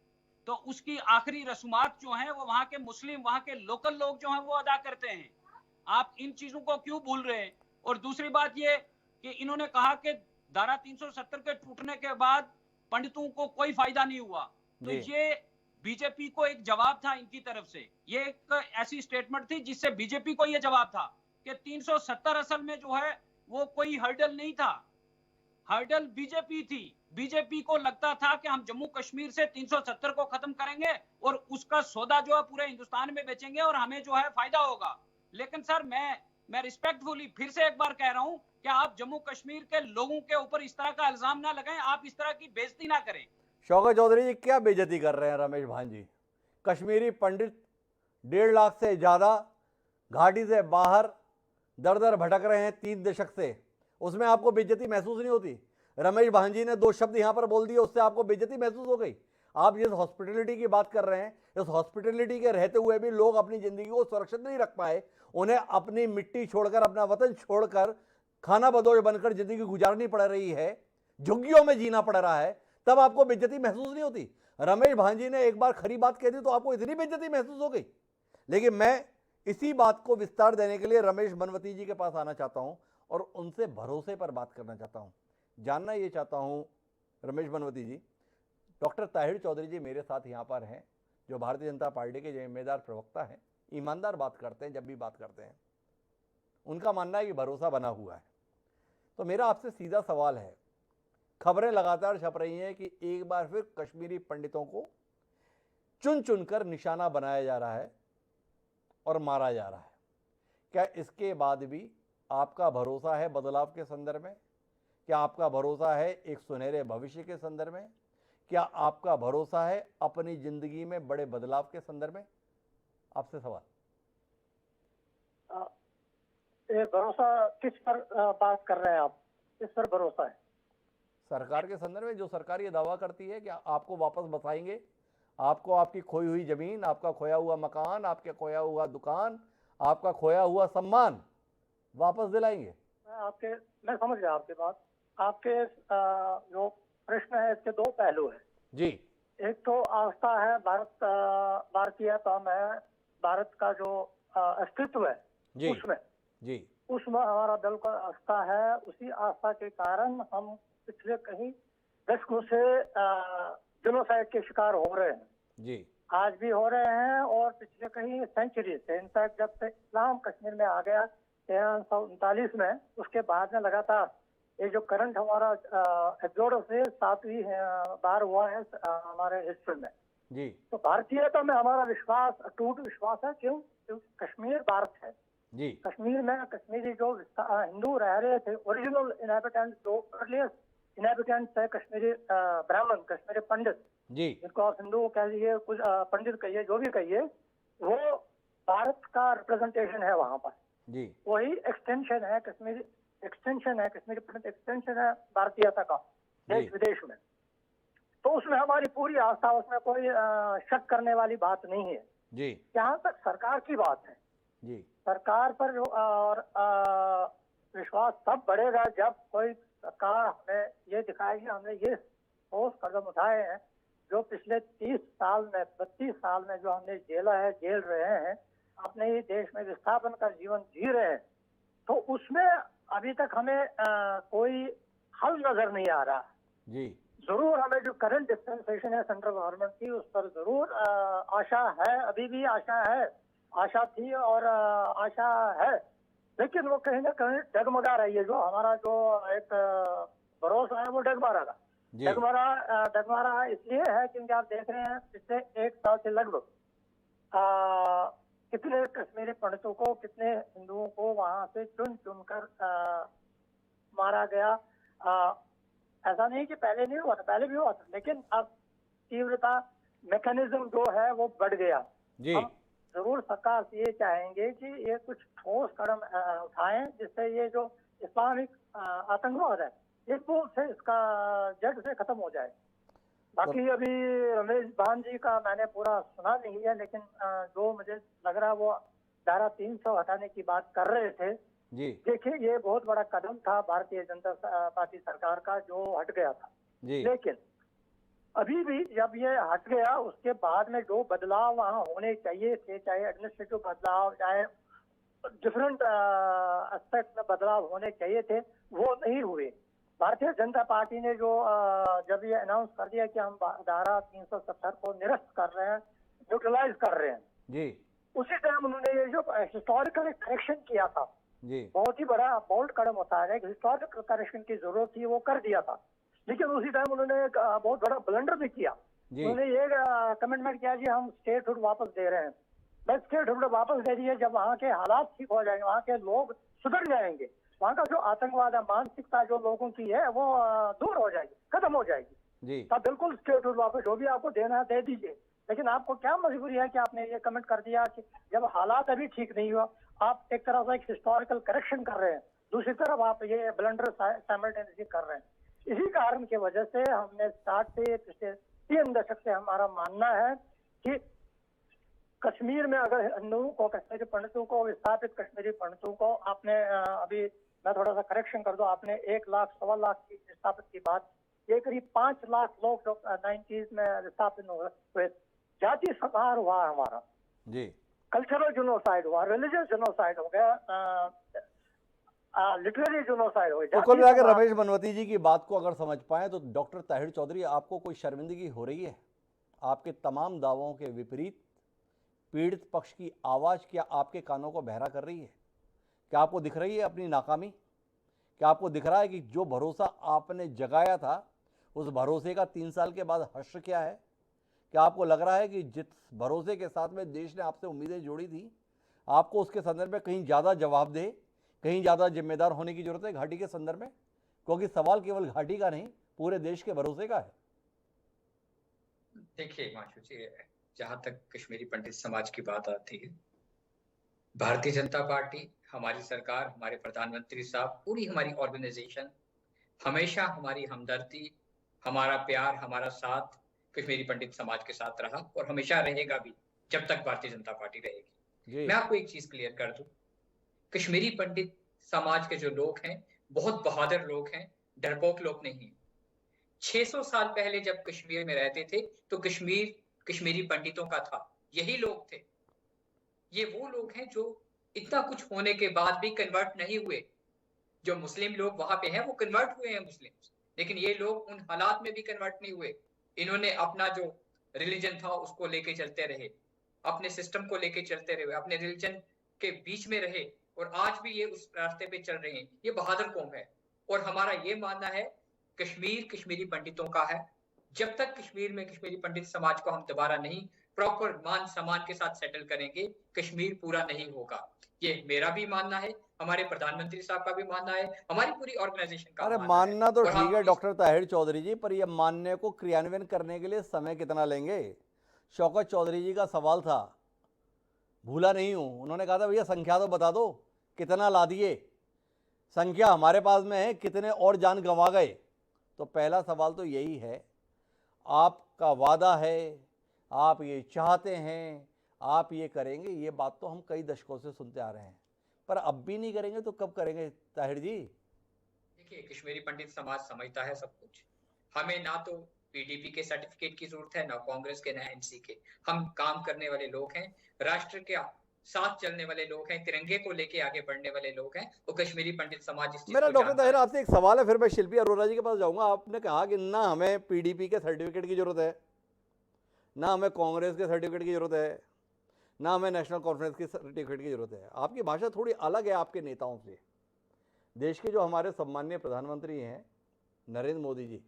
तो उसकी आखिरी रस्मात जो हैं वो वहां के मुस्लिम, वहां के लोकल लोग जो हैं वो अदा करते हैं। आप इन चीजों को क्यों भूल रहे हैं? और दूसरी बात ये कि इन्होंने कहा कि धारा 370 के टूटने के बाद पंडितों को कोई फायदा नहीं हुआ, तो ये बीजेपी को एक जवाब था इनकी तरफ से। ये एक ऐसी स्टेटमेंट थी जिससे बीजेपी को ये जवाब था कि 370 असल में जो है वो कोई हर्डल नहीं था, हर्डल बीजेपी थी। बीजेपी को लगता था कि हम जम्मू कश्मीर से 370 को खत्म करेंगे और उसका सौदा जो है पूरे हिंदुस्तान में बेचेंगे और हमें जो है फायदा होगा। लेकिन सर, मैं रिस्पेक्टफुली फिर से एक बार कह रहा हूं कि आप जम्मू कश्मीर के लोगों के ऊपर इस तरह का इल्जाम ना लगाएं, आप इस तरह की बेइज्जती ना करें। शौकत चौधरी जी, क्या बेइज्जती कर रहे हैं रमेश भान जी? कश्मीरी पंडित 1.5 लाख से ज़्यादा घाटी से बाहर दर दर भटक रहे हैं 3 दशक से, उसमें आपको बेइज्जती महसूस नहीं होती? रमेश भान जी ने 2 शब्द यहाँ पर बोल दिए, उससे आपको बेइज्जती महसूस हो गई? आप जिस हॉस्पिटलिटी की बात कर रहे हैं, इस हॉस्पिटलिटी के रहते हुए भी लोग अपनी ज़िंदगी को सुरक्षित नहीं रख पाए, उन्हें अपनी मिट्टी छोड़कर, अपना वतन छोड़कर खाना बदोश बनकर ज़िंदगी गुजारनी पड़ रही है, झुग्गियों में जीना पड़ रहा है, तब आपको बेइज्जती महसूस नहीं होती? रमेश भान जी ने एक बार खरी बात कह दी तो आपको इतनी बेइज्जती महसूस हो गई। लेकिन मैं इसी बात को विस्तार देने के लिए रमेश बनवती जी के पास आना चाहता हूं और उनसे भरोसे पर बात करना चाहता हूं। जानना ये चाहता हूं रमेश बनवती जी, डॉक्टर ताहिर चौधरी जी मेरे साथ यहाँ पर हैं, जो भारतीय जनता पार्टी के जिम्मेदार प्रवक्ता हैं, ईमानदार बात करते हैं जब भी बात करते हैं। उनका मानना है कि भरोसा बना हुआ है। तो मेरा आपसे सीधा सवाल है, खबरें लगातार छप रही हैं कि एक बार फिर कश्मीरी पंडितों को चुन चुनकर निशाना बनाया जा रहा है और मारा जा रहा है। क्या इसके बाद भी आपका भरोसा है बदलाव के संदर्भ में? क्या आपका भरोसा है एक सुनहरे भविष्य के संदर्भ में? क्या आपका भरोसा है अपनी जिंदगी में बड़े बदलाव के संदर्भ में? आपसे सवाल। ये भरोसा किस पर बात कर रहे हैं आप? किस पर भरोसा है? सरकार के संदर्भ में, जो सरकार ये दावा करती है कि आपको वापस बसाएंगे, आपको आपकी खोई हुई जमीन, आपका खोया हुआ मकान, आपका खोया हुआ दुकान, आपका खोया हुआ सम्मान वापस दिलाएंगे। मैं समझ गया आपकी बात। आपके जो प्रश्न है इसके दो पहलू है जी। एक तो आस्था है, भारतीयता में, भारत का जो अस्तित्व है जी उसमें जी उसमें हमारा बिल्कुल आस्था है। उसी आस्था के कारण हम पिछले कहीं दशकों से जेनोसाइड के शिकार हो रहे हैं जी। आज भी हो रहे हैं और पिछले कहीं सेंचुरी से, इनफैक्ट जब से इस्लाम कश्मीर में आ गया 1339 में, उसके बाद में लगातार ये जो करंट हमारा एक्सोडस है 7वीं बार हुआ है हमारे हिस्ट्री में जी। तो भारतीयता में हमारा विश्वास, अटूट विश्वास है। क्यों? क्योंकि कश्मीर भारत है जी। कश्मीर में कश्मीरी जो हिंदू रह रहे थे, ओरिजिनल इनहेबिटेंट जो अर्लिएस्ट इनहेबिटेंट्स है कश्मीरी ब्राह्मण, कश्मीरी पंडित जी। जिनको आप हिंदू कहिए, कुछ पंडित कहिए, जो भी कहिए, वो भारत का रिप्रेजेंटेशन है वहां पर जी। वही एक्सटेंशन है कश्मीरी, एक्सटेंशन है कश्मीरी पंडित, एक्सटेंशन है भारतीयता का देश विदेश में। तो उसमें हमारी पूरी आस्था, उसमें कोई शक करने वाली बात नहीं है जी। जहाँ तक सरकार की बात है जी। सरकार पर जो और विश्वास तब बढ़ेगा जब कोई सरकार हमें ये दिखाएगी, हमने ये ठोस कदम उठाए हैं जो पिछले 30 साल में, 32 साल में जो हमने झेला है, झेल रहे हैं, अपने ही देश में विस्थापन का जीवन जी रहे हैं, तो उसमें अभी तक हमें कोई हल नजर नहीं आ रहा जी। जरूर हमें जो करंट डिस्पेंसेशन है सेंट्रल गवर्नमेंट की, उस पर जरूर आशा है, अभी भी आशा है, आशा थी और आशा है, लेकिन वो कहीं ना कहीं डगमगा रही है। जो हमारा जो एक भरोसा है वो डगमगा रहा डगमा रहा इसलिए है क्योंकि आप देख रहे हैं पिछले 1 साल से लगभग कितने कश्मीरी पंडितों को, कितने हिंदुओं को वहां से चुन चुन कर मारा गया। ऐसा नहीं कि पहले नहीं हुआ था, पहले भी हुआ था, लेकिन अब तीव्रता, मैकेनिज्म जो है वो बढ़ गया जी। हम जरूर सरकार से ये चाहेंगे कि ये कुछ ठोस कदम उठाएं जिससे ये जो इस्लामिक आतंकवाद है इस से इसका जड़ से खत्म हो जाए। बाकी अभी रमेश भान जी का मैंने पूरा सुना नहीं है, लेकिन जो मुझे लग रहा है वो धारा 300 हटाने की बात कर रहे थे जी। देखिए ये बहुत बड़ा कदम था भारतीय जनता पार्टी सरकार का जो हट गया था जी। लेकिन अभी भी जब ये हट गया उसके बाद में जो बदलाव वहाँ होने चाहिए थे, चाहे एडमिनिस्ट्रेटिव बदलाव, चाहे डिफरेंट एस्पेक्ट में बदलाव होने चाहिए थे, वो नहीं हुए। भारतीय जनता पार्टी ने जो जब ये अनाउंस कर दिया कि हम धारा 370 को निरस्त कर रहे हैं, न्यूट्रलाइज कर रहे हैं जी, उसी टाइम उन्होंने ये जो हिस्टोरिकल करेक्शन किया था, जी, बहुत ही बड़ा बोल्ड कदम होता है, हिस्टोरिकल करेक्शन की जरूरत थी, वो कर दिया था। लेकिन उसी टाइम उन्होंने एक बहुत बड़ा ब्लंडर भी किया। उन्होंने ये कमिटमेंट किया कि हम स्टेटहुड वापस दे रहे हैं। बस स्टेटहुड वापस दे दिए, जब वहाँ के हालात ठीक हो जाएंगे, वहाँ के लोग सुधर जाएंगे, वहाँ का जो आतंकवाद है, मानसिकता जो लोगों की है वो दूर हो जाएगी, खत्म हो जाएगी जी। तब बिल्कुल स्टेटहुड वापस जो भी आपको देना है दे दीजिए। लेकिन आपको क्या मजबूरी है कि आपने ये कमेंट कर दिया कि जब हालात अभी ठीक नहीं हुआ, आप एक तरफ से एक हिस्टोरिकल करेक्शन कर रहे हैं, दूसरी तरफ आप ये ब्लंडर साइमल्टेनियसली कर रहे हैं। इसी कारण की वजह से हमने स्टार्ट से पिछले 3 दशक से हमारा मानना है कि कश्मीर में अगर हिंदुओं को, कश्मीरी पंडितों को, विस्थापित कश्मीरी पंडितों को आपने अभी मैं थोड़ा सा करेक्शन कर दूं, आपने 1 लाख 1.25 लाख की विस्थापित की बात, ये करीब 5 लाख लोग जो 90s में विस्थापित हुए, जाति संहार हुआ हमारा जी। कल्चरल जेनोसाइड हुआ, रिलीजियस जेनोसाइड हो गया, लिटरेरी जेनोसाइड हो तो गया। कुल मिलाकर रमेश बनवती जी की बात को अगर समझ पाए तो डॉक्टर ताहिर चौधरी, आपको कोई शर्मिंदगी हो रही है? आपके तमाम दावों के विपरीत पीड़ित पक्ष की आवाज़ क्या आपके कानों को बहरा कर रही है? क्या आपको दिख रही है अपनी नाकामी? क्या आपको दिख रहा है कि जो भरोसा आपने जगाया था उस भरोसे का 3 साल के बाद हश्र क्या है? क्या आपको लग रहा है कि जिस भरोसे के साथ में देश ने आपसे उम्मीदें जोड़ी थी, आपको उसके संदर्भ में कहीं ज़्यादा जवाबदेह, कहीं ज़्यादा जिम्मेदार होने की जरूरत है घाटी के संदर्भ में? क्योंकि सवाल केवल घाटी का नहीं, पूरे देश के भरोसे का है। देखिए हिमांशु जी, जहां तक कश्मीरी पंडित समाज की बात आती है, भारतीय जनता पार्टी, हमारी सरकार, हमारे प्रधानमंत्री साहब, पूरी हमारी ऑर्गेनाइजेशन हमेशा हमारी हमदर्दी, हमारा प्यार, हमारा साथ कश्मीरी पंडित समाज के साथ रहा और हमेशा रहेगा भी, जब तक भारतीय जनता पार्टी रहेगी। मैं आपको एक चीज क्लियर कर दूं, कश्मीरी पंडित समाज के जो लोग हैं बहुत बहादुर लोग हैं, डरपोक लोग नहीं। 600 साल पहले जब कश्मीर में रहते थे तो कश्मीर कश्मीरी पंडितों का था, यही लोग थे। ये वो लोग हैं जो इतना कुछ होने के बाद भी कन्वर्ट नहीं हुए। जो मुस्लिम लोग वहां पे हैं वो कन्वर्ट हुए हैं मुस्लिम, लेकिन ये लोग उन हालात में भी कन्वर्ट नहीं हुए। इन्होंने अपना जो रिलीजन था उसको लेके चलते रहे, अपने सिस्टम को लेके चलते रहे, अपने रिलीजन के बीच में रहे और आज भी ये उस रास्ते पे चल रहे हैं। ये बहादुर कौम है और हमारा ये मानना है कश्मीर कश्मीरी पंडितों का है। जब तक कश्मीर में कश्मीरी पंडित समाज को हम दोबारा नहीं प्रॉपर मान सम्मान के साथ सेटल करेंगे, कश्मीर पूरा नहीं होगा। ये मेरा भी मानना है, हमारे प्रधानमंत्री साहब का भी मानना है, हमारी पूरी ऑर्गेनाइजेशन का अरे मानना मानना तो और ठीक हम है डॉक्टर ताहिर चौधरी जी, पर यह मानने को क्रियान्वयन करने के लिए समय कितना लेंगे? शौकत चौधरी जी का सवाल था, भूला नहीं हूं, उन्होंने कहा था भैया संख्या तो बता दो, कितना ला दिए? संख्या हमारे पास में है, कितने और जान गंवा गए? तो पहला सवाल तो यही है, आपका वादा है, आप ये चाहते हैं, आप ये करेंगे, ये बात तो हम कई दशकों से सुनते आ रहे हैं, पर अब भी नहीं करेंगे तो कब करेंगे ताहिर जी? देखिए, कश्मीरी पंडित समाज समझता है सब कुछ। हमें ना तो पीडीपी के सर्टिफिकेट की जरूरत है, ना कांग्रेस के, ना एनसी के। हम काम करने वाले लोग हैं, राष्ट्र के साथ चलने वाले लोग हैं, तिरंगे को लेके आगे बढ़ने वाले लोग हैं। वो कश्मीरी पंडित समाज इस चीज मेरा को डॉक्टर जानता ताहिर है। आपसे एक सवाल है, फिर मैं शिल्पी अरोड़ा जी के पास जाऊंगा। आपने कहा कि ना हमें पीडीपी के सर्टिफिकेट की जरूरत है, ना हमें कांग्रेस के सर्टिफिकेट की जरूरत है, ना हमें नेशनल कॉन्फ्रेंस की सर्टिफिकेट की जरूरत है। आपकी भाषा थोड़ी अलग है आपके नेताओं से। देश के जो हमारे सम्मानीय प्रधानमंत्री हैं नरेंद्र मोदी जी,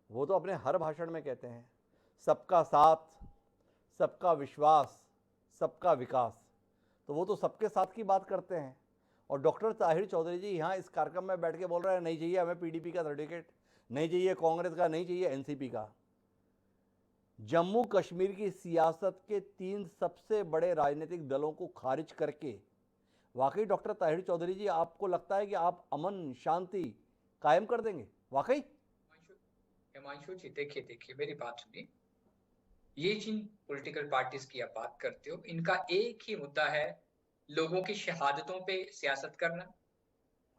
वो तो अपने हर भाषण में कहते हैं सबका साथ, सबका विश्वास, सबका विकास। तो वो तो सबके साथ की बात करते हैं, और डॉक्टर ताहिर चौधरी जी यहाँ इस कार्यक्रम में बैठ के बोल रहे हैं नहीं चाहिए हमें पीडीपी का सर्टिफिकेट, नहीं चाहिए कांग्रेस का, नहीं चाहिए एनसीपी का। जम्मू कश्मीर की सियासत के 3 सबसे बड़े राजनीतिक दलों को खारिज करके वाकई डॉक्टर ताहिर चौधरी जी, आपको लगता है कि आप अमन शांति कायम कर देंगे वाकई? हिमांशु जी, देखिए मेरी बात सुनिए। ये जिन पॉलिटिकल पार्टीज की आप बात करते हो, इनका एक ही मुद्दा है, लोगों की शहादतों पे सियासत करना।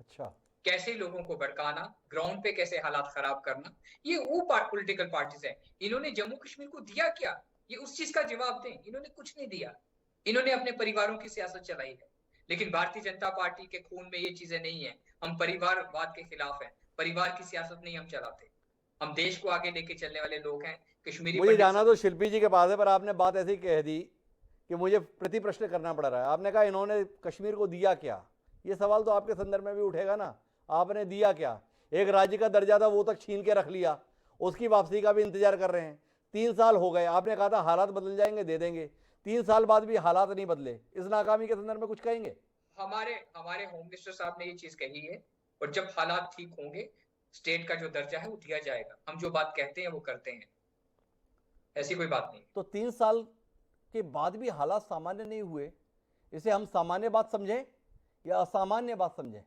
अच्छा, कैसे लोगों को भड़काना, ग्राउंड पे कैसे हालात खराब करना, ये वो पॉलिटिकल पार्टीज है। इन्होंने जम्मू कश्मीर को दिया क्या, ये उस चीज का जवाब दें। इन्होंने कुछ नहीं दिया, इन्होंने अपने परिवारों की सियासत चलाई है। लेकिन भारतीय जनता पार्टी के खून में ये चीजें नहीं है। हम परिवारवाद के खिलाफ हैं, परिवार की सियासत नहीं हम चलाते। हम देश को आगे लेके चलने वाले लोग हैं। कश्मीरी मुझे जाना तो शिल्पी जी के पास है, पर आपने बात ऐसी कह दी कि मुझे प्रति प्रश्न करना पड़ रहा है। आपने कहा इन्होंने कश्मीर को दिया क्या, ये सवाल तो आपके संदर्भ में भी उठेगा ना, आपने दिया क्या? एक राज्य का दर्जा था वो तक छीन के रख लिया, उसकी वापसी का भी इंतजार कर रहे हैं। 3 साल हो गए, आपने कहा था हालात बदल जाएंगे, दे देंगे। 3 साल बाद भी हालात नहीं बदले, इस नाकामी के संदर्भ में कुछ कहेंगे? हमारे होम मिनिस्टर साहब ने ये चीज कही है, और जब हालात ठीक होंगे स्टेट का जो दर्जा है वो दिया जाएगा। हम जो बात कहते हैं वो करते हैं, ऐसी कोई बात नहीं। तो 3 साल के बाद भी हालात सामान्य नहीं हुए, इसे हम सामान्य बात समझें या असामान्य बात समझें?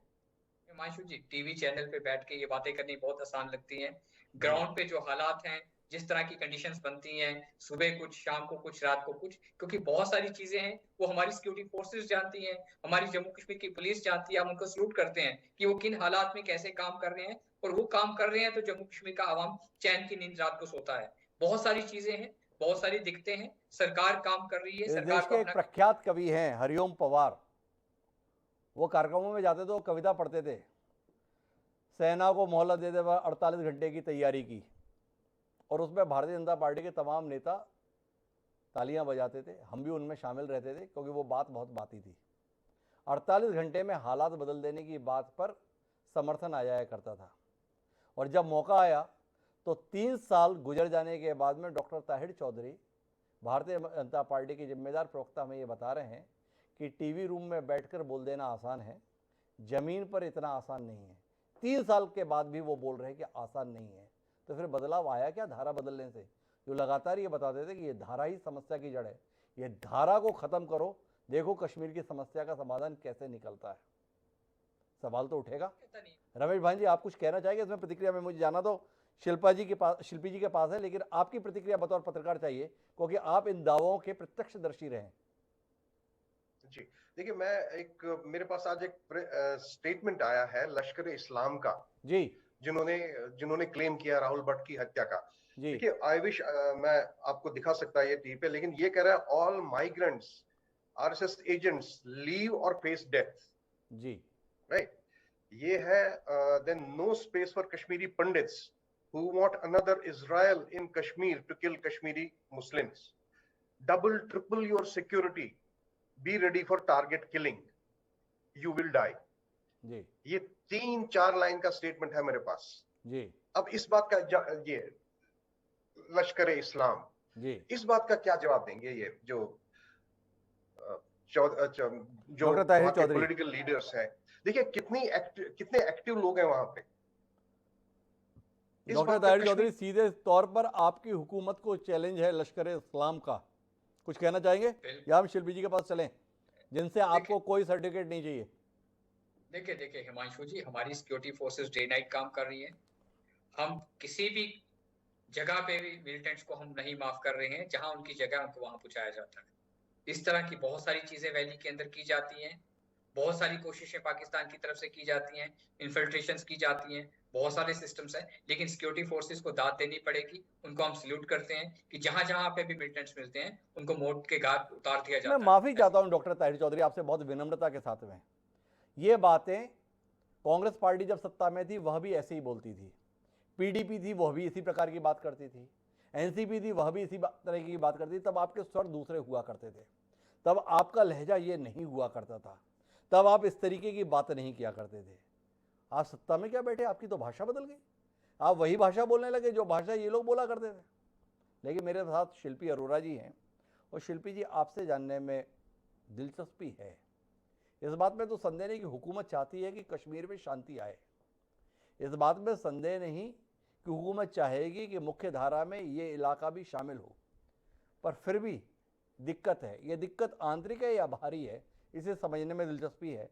हिमांशु जी, टीवी चैनल पे बैठ के ये बातें करनी बहुत आसान लगती हैं। ग्राउंड पे जो हालात हैं, जिस तरह की कंडीशंस बनती हैं, सुबह कुछ, शाम को कुछ, रात को कुछ, क्योंकि बहुत सारी चीजें हैं वो हमारी सिक्योरिटी फोर्सेस जानती हैं, हमारी जम्मू कश्मीर की पुलिस जानती है। हम उनको सल्यूट करते हैं कि वो किन हालात में कैसे काम कर रहे हैं, और वो काम कर रहे हैं तो जम्मू कश्मीर का आवाम चैन की नींद रात को सोता है। बहुत सारी चीजें हैं, बहुत सारी दिक्कतें हैं, सरकार काम कर रही है, इस सरकार देश को के एक अपना प्रख्यात कवि हैं हरिओम पवार, वो कार्यक्रमों में जाते थे, वो कविता पढ़ते थे, सेना को मोहलत दे दे 48 घंटे की तैयारी की, और उसमें भारतीय जनता पार्टी के तमाम नेता तालियां बजाते थे, हम भी उनमें शामिल रहते थे, क्योंकि वो बात बहुत बाती थी। 48 घंटे में हालात बदल देने की बात पर समर्थन आ जाया करता था, और जब मौका आया तो 3 साल गुजर जाने के बाद में डॉक्टर ताहिर चौधरी, भारतीय जनता पार्टी के जिम्मेदार प्रवक्ता, हमें ये बता रहे हैं कि टीवी रूम में बैठकर बोल देना आसान है, ज़मीन पर इतना आसान नहीं है। 3 साल के बाद भी वो बोल रहे हैं कि आसान नहीं है। तो फिर बदलाव आया क्या धारा बदलने से? जो लगातार ये बताते थे कि ये धारा ही समस्या की जड़ है, ये धारा को ख़त्म करो, देखो कश्मीर की समस्या का समाधान कैसे निकलता है। सवाल तो उठेगा। रमेश भाई जी, आप कुछ कहना चाहेंगे इसमें प्रतिक्रिया में? मुझे जाना तो शिल्पी जी के पास है, लेकिन आपकी प्रतिक्रिया बतौर पत्रकार चाहिए, क्योंकि आप इन दावों के प्रत्यक्षदर्शी रहे। जी देखिए, मेरे पास आज एक स्टेटमेंट आया है लश्कर इस्लाम का, जी, जिन्होंने क्लेम किया राहुल भट्ट की हत्या का। देखिए, आई विश मैं आपको दिखा सकता है ये टीवी पे, लेकिन ये कह रहा है all migrants RSS agents leave और फेस डेथ। जी, राइट। ये है then no space for Kashmiri Pandits who want another Israel in Kashmir to kill Kashmiri Muslims. Double, triple your security. Be ready for target killing. You will die. जी, ये 3-4 line का statement है मेरे पास। जी, अब इस बात का ये लश्कर इस्लाम, जी, इस बात का क्या जवाब देंगे ये जो पॉलिटिकल लीडर्स हैं? देखिए कितने एक्टिव लोग हैं वहां पे। डॉक्टर ताहिर चौधरी, सीधे तौर पर आपकी हुकूमत को चैलेंज है लश्कर इस्लाम का, कुछ कहना चाहेंगे? या हम शिल्पी जी के पास चलें, जिनसे आपको कोई सर्टिफिकेट नहीं चाहिए? देखिए हिमांशु जी, हमारी सिक्योरिटी फोर्सेस डे नाइट काम कर रही हैं। हम किसी भी जगह पे भी मिलिटेंट्स को हम नहीं माफ कर रहे हैं, जहां उनकी जगह उनको वहां पहुंचाया जाता है। इस तरह की बहुत सारी चीजें वैली के अंदर की जाती हैं, बहुत सारी कोशिशें पाकिस्तान की तरफ से की जाती हैं, इन्फिल्ट्रेशंस की जाती हैं, बहुत सारे सिस्टम्स हैं, लेकिन सिक्योरिटी फोर्सेस को दाद देनी पड़ेगी। उनको हम सल्यूट करते हैं कि जहां जहां पे भी मिलिटेंट्स मिलते हैं उनको मौत के घाट उतार दिया जाता है। मैं माफी चाहता हूं डॉक्टर ताहिर चौधरी आपसे, बहुत विनम्रता के साथ में। ये बातें कांग्रेस पार्टी जब सत्ता में थी वह भी ऐसे ही बोलती थी, पीडीपी थी वह भी इसी प्रकार की बात करती थी, एनसीपी थी वह भी इसी तरह की बात करती थी। तब आपके स्वर दूसरे हुआ करते थे, तब आपका लहजा ये नहीं हुआ करता था, तब आप इस तरीके की बात नहीं किया करते थे। आप सत्ता में क्या बैठे, आपकी तो भाषा बदल गई, आप वही भाषा बोलने लगे जो भाषा ये लोग बोला करते थे। लेकिन मेरे साथ शिल्पी अरोड़ा जी हैं, और शिल्पी जी, आपसे जानने में दिलचस्पी है। इस बात में तो संदेह नहीं कि हुकूमत चाहती है कि कश्मीर में शांति आए, इस बात में संदेह नहीं कि हुकूमत चाहेगी कि मुख्य धारा में ये इलाका भी शामिल हो, पर फिर भी दिक्कत है। ये दिक्कत आंतरिक है या बाहरी है, इसे समझने में दिलचस्पी है।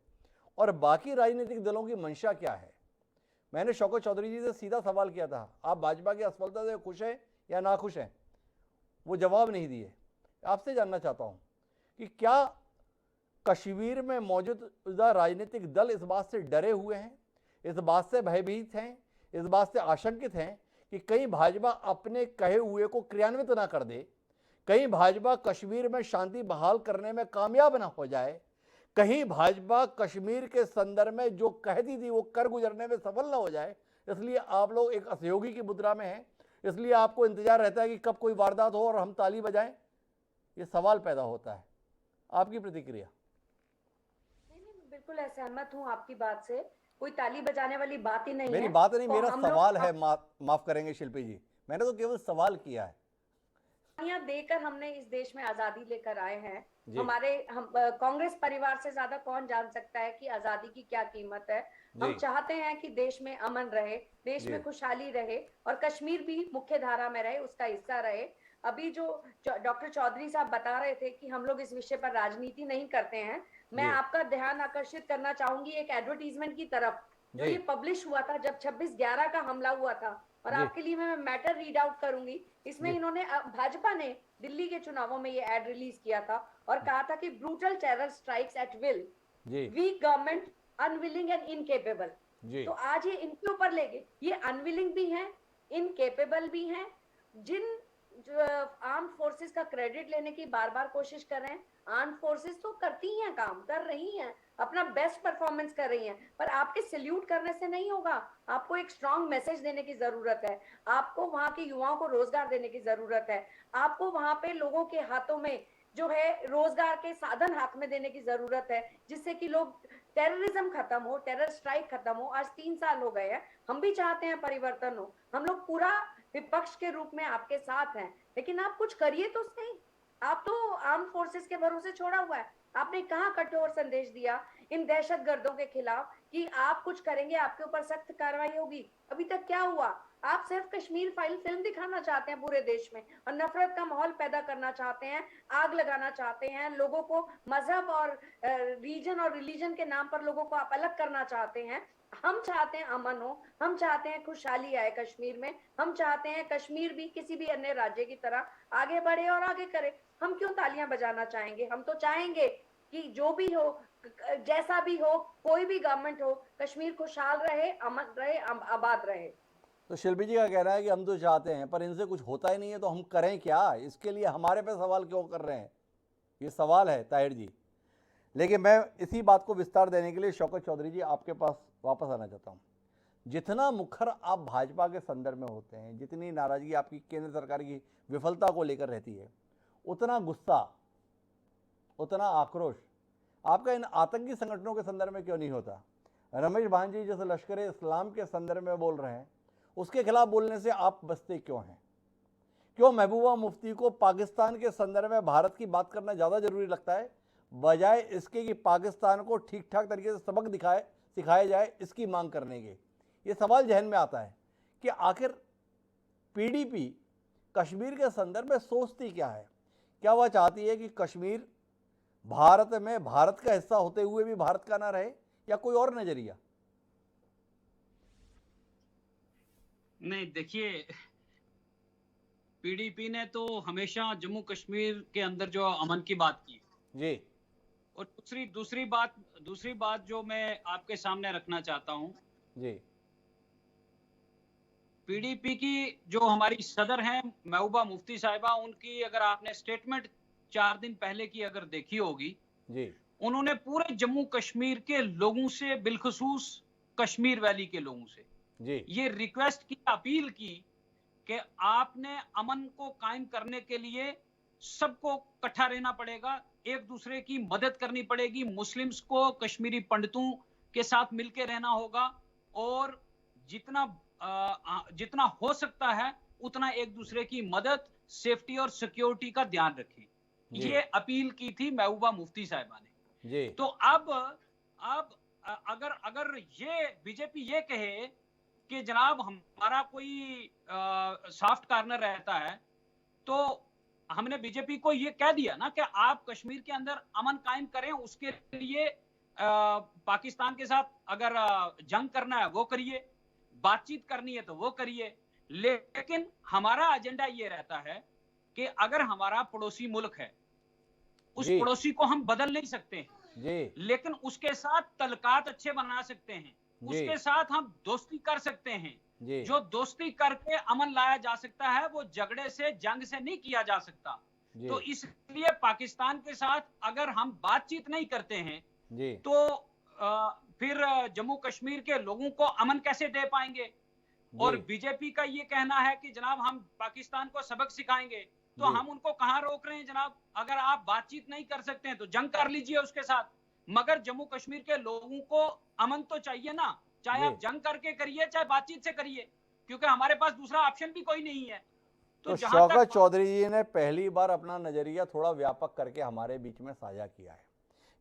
और बाकी राजनीतिक दलों की मंशा क्या है? मैंने शौकत चौधरी जी से सीधा सवाल किया था, आप भाजपा की असफलता से खुश हैं या नाखुश हैं? वो जवाब नहीं दिए। आपसे जानना चाहता हूं कि क्या कश्मीर में मौजूदा राजनीतिक दल इस बात से डरे हुए हैं, इस बात से भयभीत हैं, इस बात से आशंकित हैं कि कहीं भाजपा अपने कहे हुए को क्रियान्वित ना कर दे, कहीं भाजपा कश्मीर में शांति बहाल करने में कामयाब ना हो जाए, कहीं भाजपा कश्मीर के संदर्भ में जो कहती थी वो कर गुजरने में सफल ना हो जाए? इसलिए आप लोग एक असहयोगी की मुद्रा में हैं, इसलिए आपको इंतजार रहता है कि कब कोई वारदात हो और हम ताली बजाएं। ये सवाल पैदा होता है, आपकी प्रतिक्रिया? नहीं, बिल्कुल सहमत हूँ आपकी बात से, कोई ताली बजाने वाली बात ही नहीं है। मेरी बात नहीं, मेरा सवाल है, माफ करेंगे शिल्पी जी, मैंने तो केवल सवाल किया है। देकर हमने इस देश में आजादी लेकर आए हैं। हम कांग्रेस परिवार से ज्यादा कौन जान सकता है कि आजादी की क्या कीमत है। हम चाहते हैं कि देश में अमन रहे, देश में खुशहाली रहे, और कश्मीर भी मुख्य धारा में रहे, उसका हिस्सा रहे। अभी जो डॉक्टर चौधरी साहब बता रहे थे कि हम लोग इस विषय पर राजनीति नहीं करते हैं, मैं आपका ध्यान आकर्षित करना चाहूंगी एक एडवर्टीजमेंट की तरफ जो ये पब्लिश हुआ था जब 26/11 का हमला हुआ था। और आपके लिए मैं मैटर रीड आउट करूंगी। इसमें इन्होंने, भाजपा ने दिल्ली के चुनावों में ये एड रिलीज किया था और कहा था कि brutal terror strikes at will, weak government, unwilling and incapable. तो आज ये इनके ऊपर लेके, ये अनविलिंग भी हैं, इनकेपेबल भी हैं। जिन जो आर्म फोर्सेस का क्रेडिट लेने की बार बार कोशिश कर रहे हैं। आर्म फोर्सेस तो करती हैं, काम कर रही हैं, अपना बेस्ट परफॉर्मेंस कर रही हैं, पर आपके सैल्यूट करने से नहीं होगा। आपको एक स्ट्रांग मैसेज देने की जरूरत है, आपको वहां के युवाओं को रोजगार देने की जरूरत है, आपको वहां पे लोगों के हाथों में जो है रोजगार के साधन हाथ में देने की जरूरत है, जिससे कि लोग टेररिज्म खत्म हो, टेरर स्ट्राइक खत्म हो। आज 3 साल हो गए हैं, हम भी चाहते हैं परिवर्तन हो, हम लोग पूरा विपक्ष के रूप में आपके साथ हैं, लेकिन आप कुछ करिए तो सही। आप तो आर्म फोर्सेस के भरोसे छोड़ा हुआ है। आपने कहाँ कठोर संदेश दिया इन दहशतगर्दों के खिलाफ कि आप कुछ करेंगे, आपके ऊपर सख्त कार्रवाई होगी? अभी तक क्या हुआ? आप सिर्फ कश्मीर फाइल फिल्म दिखाना चाहते हैं पूरे देश में और नफरत का माहौल पैदा करना चाहते हैं, आग लगाना चाहते हैं, लोगों को मजहब और रीजन और रिलीजन के नाम पर लोगों को आप अलग करना चाहते हैं। हम चाहते हैं अमन हो, हम चाहते हैं खुशहाली आए कश्मीर में, हम चाहते हैं कश्मीर भी किसी भी अन्य राज्य की तरह आगे बढ़े और आगे करे। हम क्यों तालियां बजाना चाहेंगे? हम तो चाहेंगे कि जो भी हो, जैसा भी हो, कोई भी गवर्नमेंट हो, कश्मीर खुशहाल रहे, अमन रहे, आबाद रहे। तो शिल्पी जी का कहना है कि हम तो चाहते हैं पर इनसे कुछ होता ही नहीं है, तो हम करें क्या? इसके लिए हमारे पे सवाल क्यों कर रहे हैं? ये सवाल है ताहिर जी। लेकिन मैं इसी बात को विस्तार देने के लिए शौकत चौधरी जी आपके पास वापस आना चाहता हूँ। जितना मुखर आप भाजपा के संदर्भ में होते हैं, जितनी नाराजगी आपकी केंद्र सरकार की विफलता को लेकर रहती है, उतना गुस्सा, उतना आक्रोश आपका इन आतंकी संगठनों के संदर्भ में क्यों नहीं होता? रमेश भांजी जैसे लश्कर इस्लाम के संदर्भ में बोल रहे हैं, उसके खिलाफ बोलने से आप बचते क्यों हैं? क्यों महबूबा मुफ्ती को पाकिस्तान के संदर्भ में भारत की बात करना ज़्यादा जरूरी लगता है, बजाय इसके कि पाकिस्तान को ठीक ठाक तरीके से सबक सिखाया जाए, इसकी मांग करने के? ये सवाल जहन में आता है कि आखिर पीडीपी कश्मीर के संदर्भ में सोचती क्या है? क्या वह चाहती है कि कश्मीर भारत में भारत का हिस्सा होते हुए भी भारत का ना रहे, या कोई और नजरिया? नहीं, देखिए, पीडीपी ने तो हमेशा जम्मू कश्मीर के अंदर जो अमन की बात की जी, और दूसरी बात जो मैं आपके सामने रखना चाहता हूं, जी, पीडीपी की जो हमारी सदर हैं महबूबा मुफ्ती साहिबा, उनकी अगर आपने स्टेटमेंट 4 दिन पहले की अगर देखी होगी, जी, उन्होंने पूरे जम्मू कश्मीर के लोगों से, बिलखुसूस कश्मीर वैली के लोगों से जी, ये रिक्वेस्ट की, अपील की कि आपने अमन को कायम करने के लिए सबको इकट्ठा रहना पड़ेगा, एक दूसरे की मदद करनी पड़ेगी, मुस्लिम्स को कश्मीरी पंडितों के साथ मिलकर रहना होगा और जितना हो सकता है उतना एक दूसरे की मदद, सेफ्टी और सिक्योरिटी का ध्यान रखें। ये अपील की थी महबूबा मुफ्ती साहिबा ने। जी। तो अब अगर ये बीजेपी ये कहे कि जनाब हमारा कोई सॉफ्ट कॉर्नर रहता है, तो हमने बीजेपी को ये कह दिया ना कि आप कश्मीर के अंदर अमन कायम करें, उसके लिए पाकिस्तान के साथ अगर जंग करना है वो करिए, बातचीत करनी है तो वो करिए, लेकिन हमारा एजेंडा ये रहता है कि अगर हमारा पड़ोसी मुल्क है, उस पड़ोसी को हम बदल नहीं सकते हैं जी, लेकिन उसके साथ तल्कात अच्छे बना सकते हैं, उसके साथ हम दोस्ती कर सकते हैं। जो दोस्ती करके अमन लाया जा सकता है वो झगड़े से, जंग से नहीं किया जा सकता। तो इसलिए पाकिस्तान के साथ अगर हम बातचीत नहीं करते हैं तो फिर जम्मू कश्मीर के लोगों को अमन कैसे दे पाएंगे? और बीजेपी का ये कहना है कि जनाब हम पाकिस्तान को सबक सिखाएंगे, तो हम उनको कहां रोक रहे हैं जनाब? अगर आप बातचीत नहीं कर सकते हैं तो जंग कर लीजिए उसके साथ, मगर जम्मू कश्मीर के लोगों को अमन तो चाहिए ना, चाहे आप जंग करके करिए चाहे बातचीत से करिए, क्योंकि हमारे पास दूसरा ऑप्शन भी कोई नहीं है। तो शौकत चौधरी जी ने पहली बार अपना नजरिया थोड़ा व्यापक करके हमारे बीच में साझा किया है।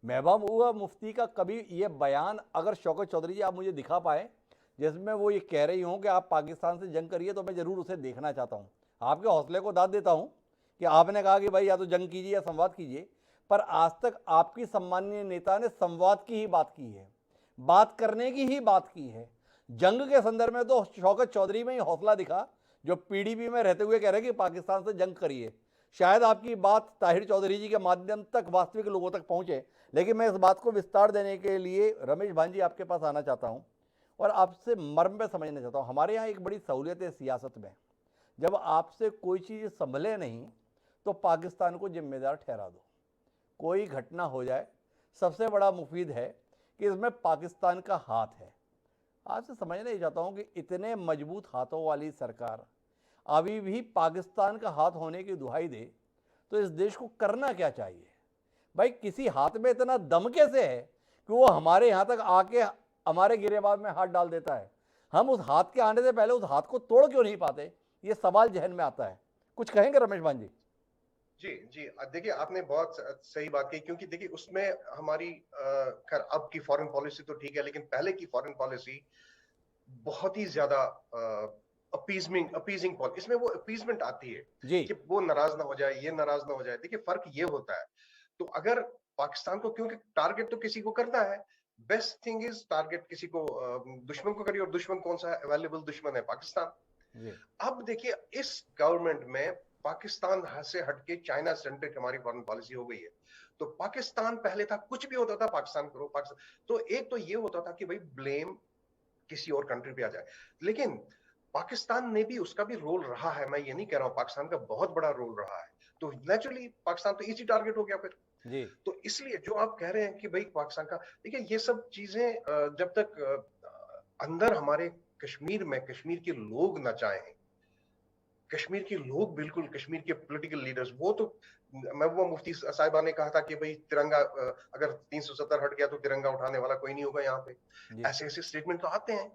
महबूबा मुफ्ती का कभी ये बयान अगर शौकत चौधरी जी आप मुझे दिखा पाए जिसमें वो ये कह रही हूँ कि आप पाकिस्तान से जंग करिए, तो मैं ज़रूर उसे देखना चाहता हूँ। आपके हौसले को दाद देता हूँ कि आपने कहा कि भाई या तो जंग कीजिए या संवाद कीजिए, पर आज तक आपकी सम्मानीय नेता ने संवाद की ही बात की है, बात करने की ही बात की है। जंग के संदर्भ में तो शौकत चौधरी में ही हौसला दिखा, जो पीडीपी में रहते हुए कह रहे हैं कि पाकिस्तान से जंग करिए। शायद आपकी बात ताहिर चौधरी जी के माध्यम तक वास्तविक लोगों तक पहुंचे, लेकिन मैं इस बात को विस्तार देने के लिए रमेश भांजी आपके पास आना चाहता हूं और आपसे मर्म पे समझना चाहता हूं। हमारे यहाँ एक बड़ी सहूलियत है सियासत में, जब आपसे कोई चीज़ संभले नहीं तो पाकिस्तान को जिम्मेदार ठहरा दो। कोई घटना हो जाए, सबसे बड़ा मुफीद है कि इसमें पाकिस्तान का हाथ है। आपसे समझना ही चाहता हूँ कि इतने मजबूत हाथों वाली सरकार अभी भी पाकिस्तान का हाथ होने की दुहाई दे तो इस देश को करना क्या चाहिए? भाई किसी हाथ में इतना दम कैसे है कि वो हमारे यहाँ तक आके हमारे गिरेबान में हाथ डाल देता है? हम उस हाथ के आने से पहले उस हाथ को तोड़ क्यों नहीं पाते? ये सवाल जहन में आता है। कुछ कहेंगे रमेश भान जी? जी देखिए, आपने बहुत सही बात कही, क्योंकि देखिए उसमें हमारी खैर अब की फॉरेन पॉलिसी तो ठीक है, लेकिन पहले की फॉरेन पॉलिसी बहुत ही ज्यादा अपीजिंग पॉलिसी, इसमें वो अपीजमेंट आती है जी। कि वो नाराज ना हो जाए, ये नाराज ना हो जाए। देखिए फर्क ये होता है, तो अगर पाकिस्तान को, क्योंकि टारगेट तो किसी को करना है, बेस्ट थिंग इज टारगेट किसी को दुश्मन को करिए, और दुश्मन कौन सा अवेलेबल दुश्मन है? पाकिस्तान। जी। अब देखिए इस गवर्नमेंट में पाकिस्तान से हटके चाइना सेंट्रिक हमारी फॉरेन पॉलिसी हो गई है। तो पाकिस्तान पहले था, कुछ भी होता था पाकिस्तान करो, पाकिस्तान। तो एक तो ये होता था कि भाई ब्लेम किसी और कंट्री पे आ जाए, लेकिन पाकिस्तान ने भी, उसका भी रोल रहा है। मैं ये नहीं कह रहा हूं, पाकिस्तान का बहुत बड़ा रोल रहा है। तो नेचुरली पाकिस्तान तो इजी टारगेट हो गया फिर। जी। तो इसलिए जो आप कह रहे हैं कि भाई पाकिस्तान का, देखिए ये सब चीजें जब तक अंदर हमारे कश्मीर में कश्मीर के लोग ना चाहें, कश्मीर के लोग बिल्कुल, कश्मीर के पॉलिटिकल लीडर्स, वो तो महबूबा मुफ्ती साहिबा ने कहा था कि भाई तिरंगा अगर 370 हट गया तो तिरंगा उठाने वाला कोई नहीं होगा यहाँ पे। ऐसे ऐसे स्टेटमेंट तो आते हैं।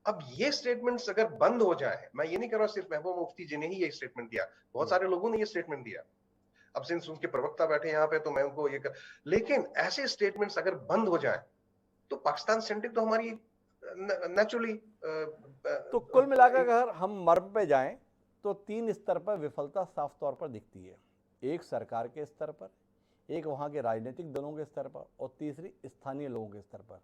अब ये स्टेटमेंट्स अगर बंद हो जाए, मैं ये नहीं कह रहा सिर्फ महबूबा मुफ्ती जी ने ही ये स्टेटमेंट दिया, बहुत सारे लोगों ने ये स्टेटमेंट दिया। अब सिंस उनके प्रवक्ता बैठे यहाँ पे तो मैं उनको ये कर, लेकिन ऐसे स्टेटमेंट्स अगर बंद हो जाए तो पाकिस्तान सेंट्रिक तो हमारी नेचुरली। तो कुल मिलाकर अगर हम मर्म पे जाएं तो 3 स्तर पर विफलता साफ तौर पर दिखती है। एक सरकार के स्तर पर, एक वहाँ के राजनीतिक दलों के स्तर पर, और तीसरी स्थानीय लोगों के स्तर पर।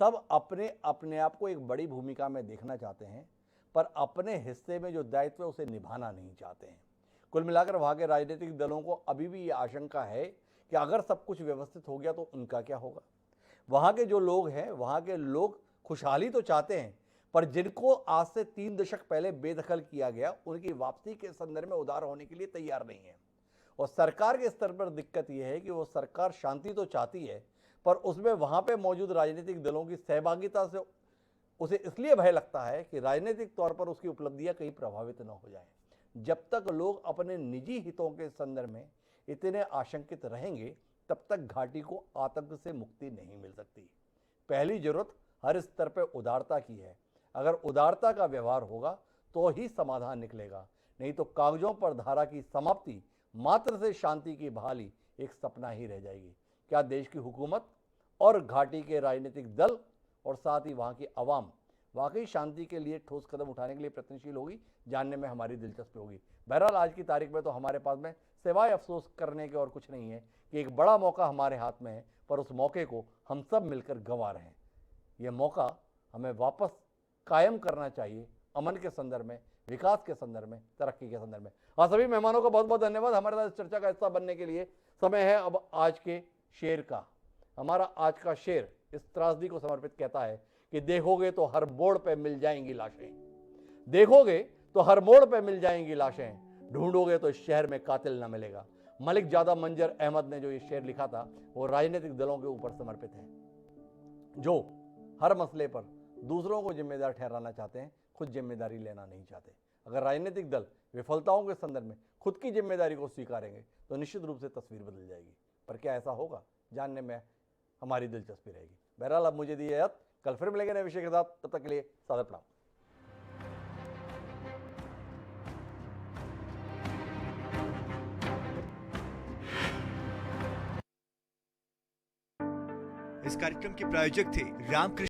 सब अपने अपने आप को एक बड़ी भूमिका में देखना चाहते हैं, पर अपने हिस्से में जो दायित्व है उसे निभाना नहीं चाहते हैं। कुल मिलाकर वहाँ के राजनीतिक दलों को अभी भी ये आशंका है कि अगर सब कुछ व्यवस्थित हो गया तो उनका क्या होगा। वहाँ के जो लोग हैं, वहाँ के लोग खुशहाली तो चाहते हैं, पर जिनको आज से 3 दशक पहले बेदखल किया गया, उनकी वापसी के संदर्भ में उदार होने के लिए तैयार नहीं है। और सरकार के स्तर पर दिक्कत यह है कि वो सरकार शांति तो चाहती है, पर उसमें वहाँ पे मौजूद राजनीतिक दलों की सहभागिता से उसे इसलिए भय लगता है कि राजनीतिक तौर पर उसकी उपलब्धियाँ कहीं प्रभावित न हो जाएं। जब तक लोग अपने निजी हितों के संदर्भ में इतने आशंकित रहेंगे, तब तक घाटी को आतंक से मुक्ति नहीं मिल सकती। पहली जरूरत हर स्तर पर उदारता की है। अगर उदारता का व्यवहार होगा तो ही समाधान निकलेगा, नहीं तो कागजों पर धारा की समाप्ति मात्र से शांति की बहाली एक सपना ही रह जाएगी। क्या देश की हुकूमत और घाटी के राजनीतिक दल और साथ ही वहाँ की आवाम वाकई शांति के लिए ठोस कदम उठाने के लिए प्रयत्नशील होगी, जानने में हमारी दिलचस्पी होगी। बहरहाल आज की तारीख में तो हमारे पास में सिवाय अफसोस करने के और कुछ नहीं है कि एक बड़ा मौका हमारे हाथ में है, पर उस मौके को हम सब मिलकर गंवा रहे हैं। यह मौका हमें वापस कायम करना चाहिए, अमन के संदर्भ में, विकास के संदर्भ में, तरक्की के संदर्भ में। हाँ, सभी मेहमानों का बहुत बहुत धन्यवाद हमारे साथ इस चर्चा का हिस्सा बनने के लिए। समय है अब आज के शेर का। हमारा आज का शेर इस त्रासदी को समर्पित कहता है कि देखोगे तो हर मोड़ पे मिल जाएंगी लाशें, देखोगे तो हर मोड़ पे मिल जाएंगी लाशें, ढूंढोगे तो इस शहर में कातिल न मिलेगा। मलिक जादा मंजर अहमद ने जो ये शेर लिखा था वो राजनीतिक दलों के ऊपर समर्पित है, जो हर मसले पर दूसरों को जिम्मेदार ठहराना चाहते हैं, खुद जिम्मेदारी लेना नहीं चाहते। अगर राजनीतिक दल विफलताओं के संदर्भ में खुद की जिम्मेदारी को स्वीकारेंगे तो निश्चित रूप से तस्वीर बदल जाएगी। पर क्या ऐसा होगा, जानने में हमारी दिलचस्पी रहेगी। बहरहाल अब मुझे दी इजाजत, कल फिर मिलेंगे नए विषय के साथ। तब तक के लिए सादर प्रणाम। इस कार्यक्रम के प्रायोजक थे रामकृष्ण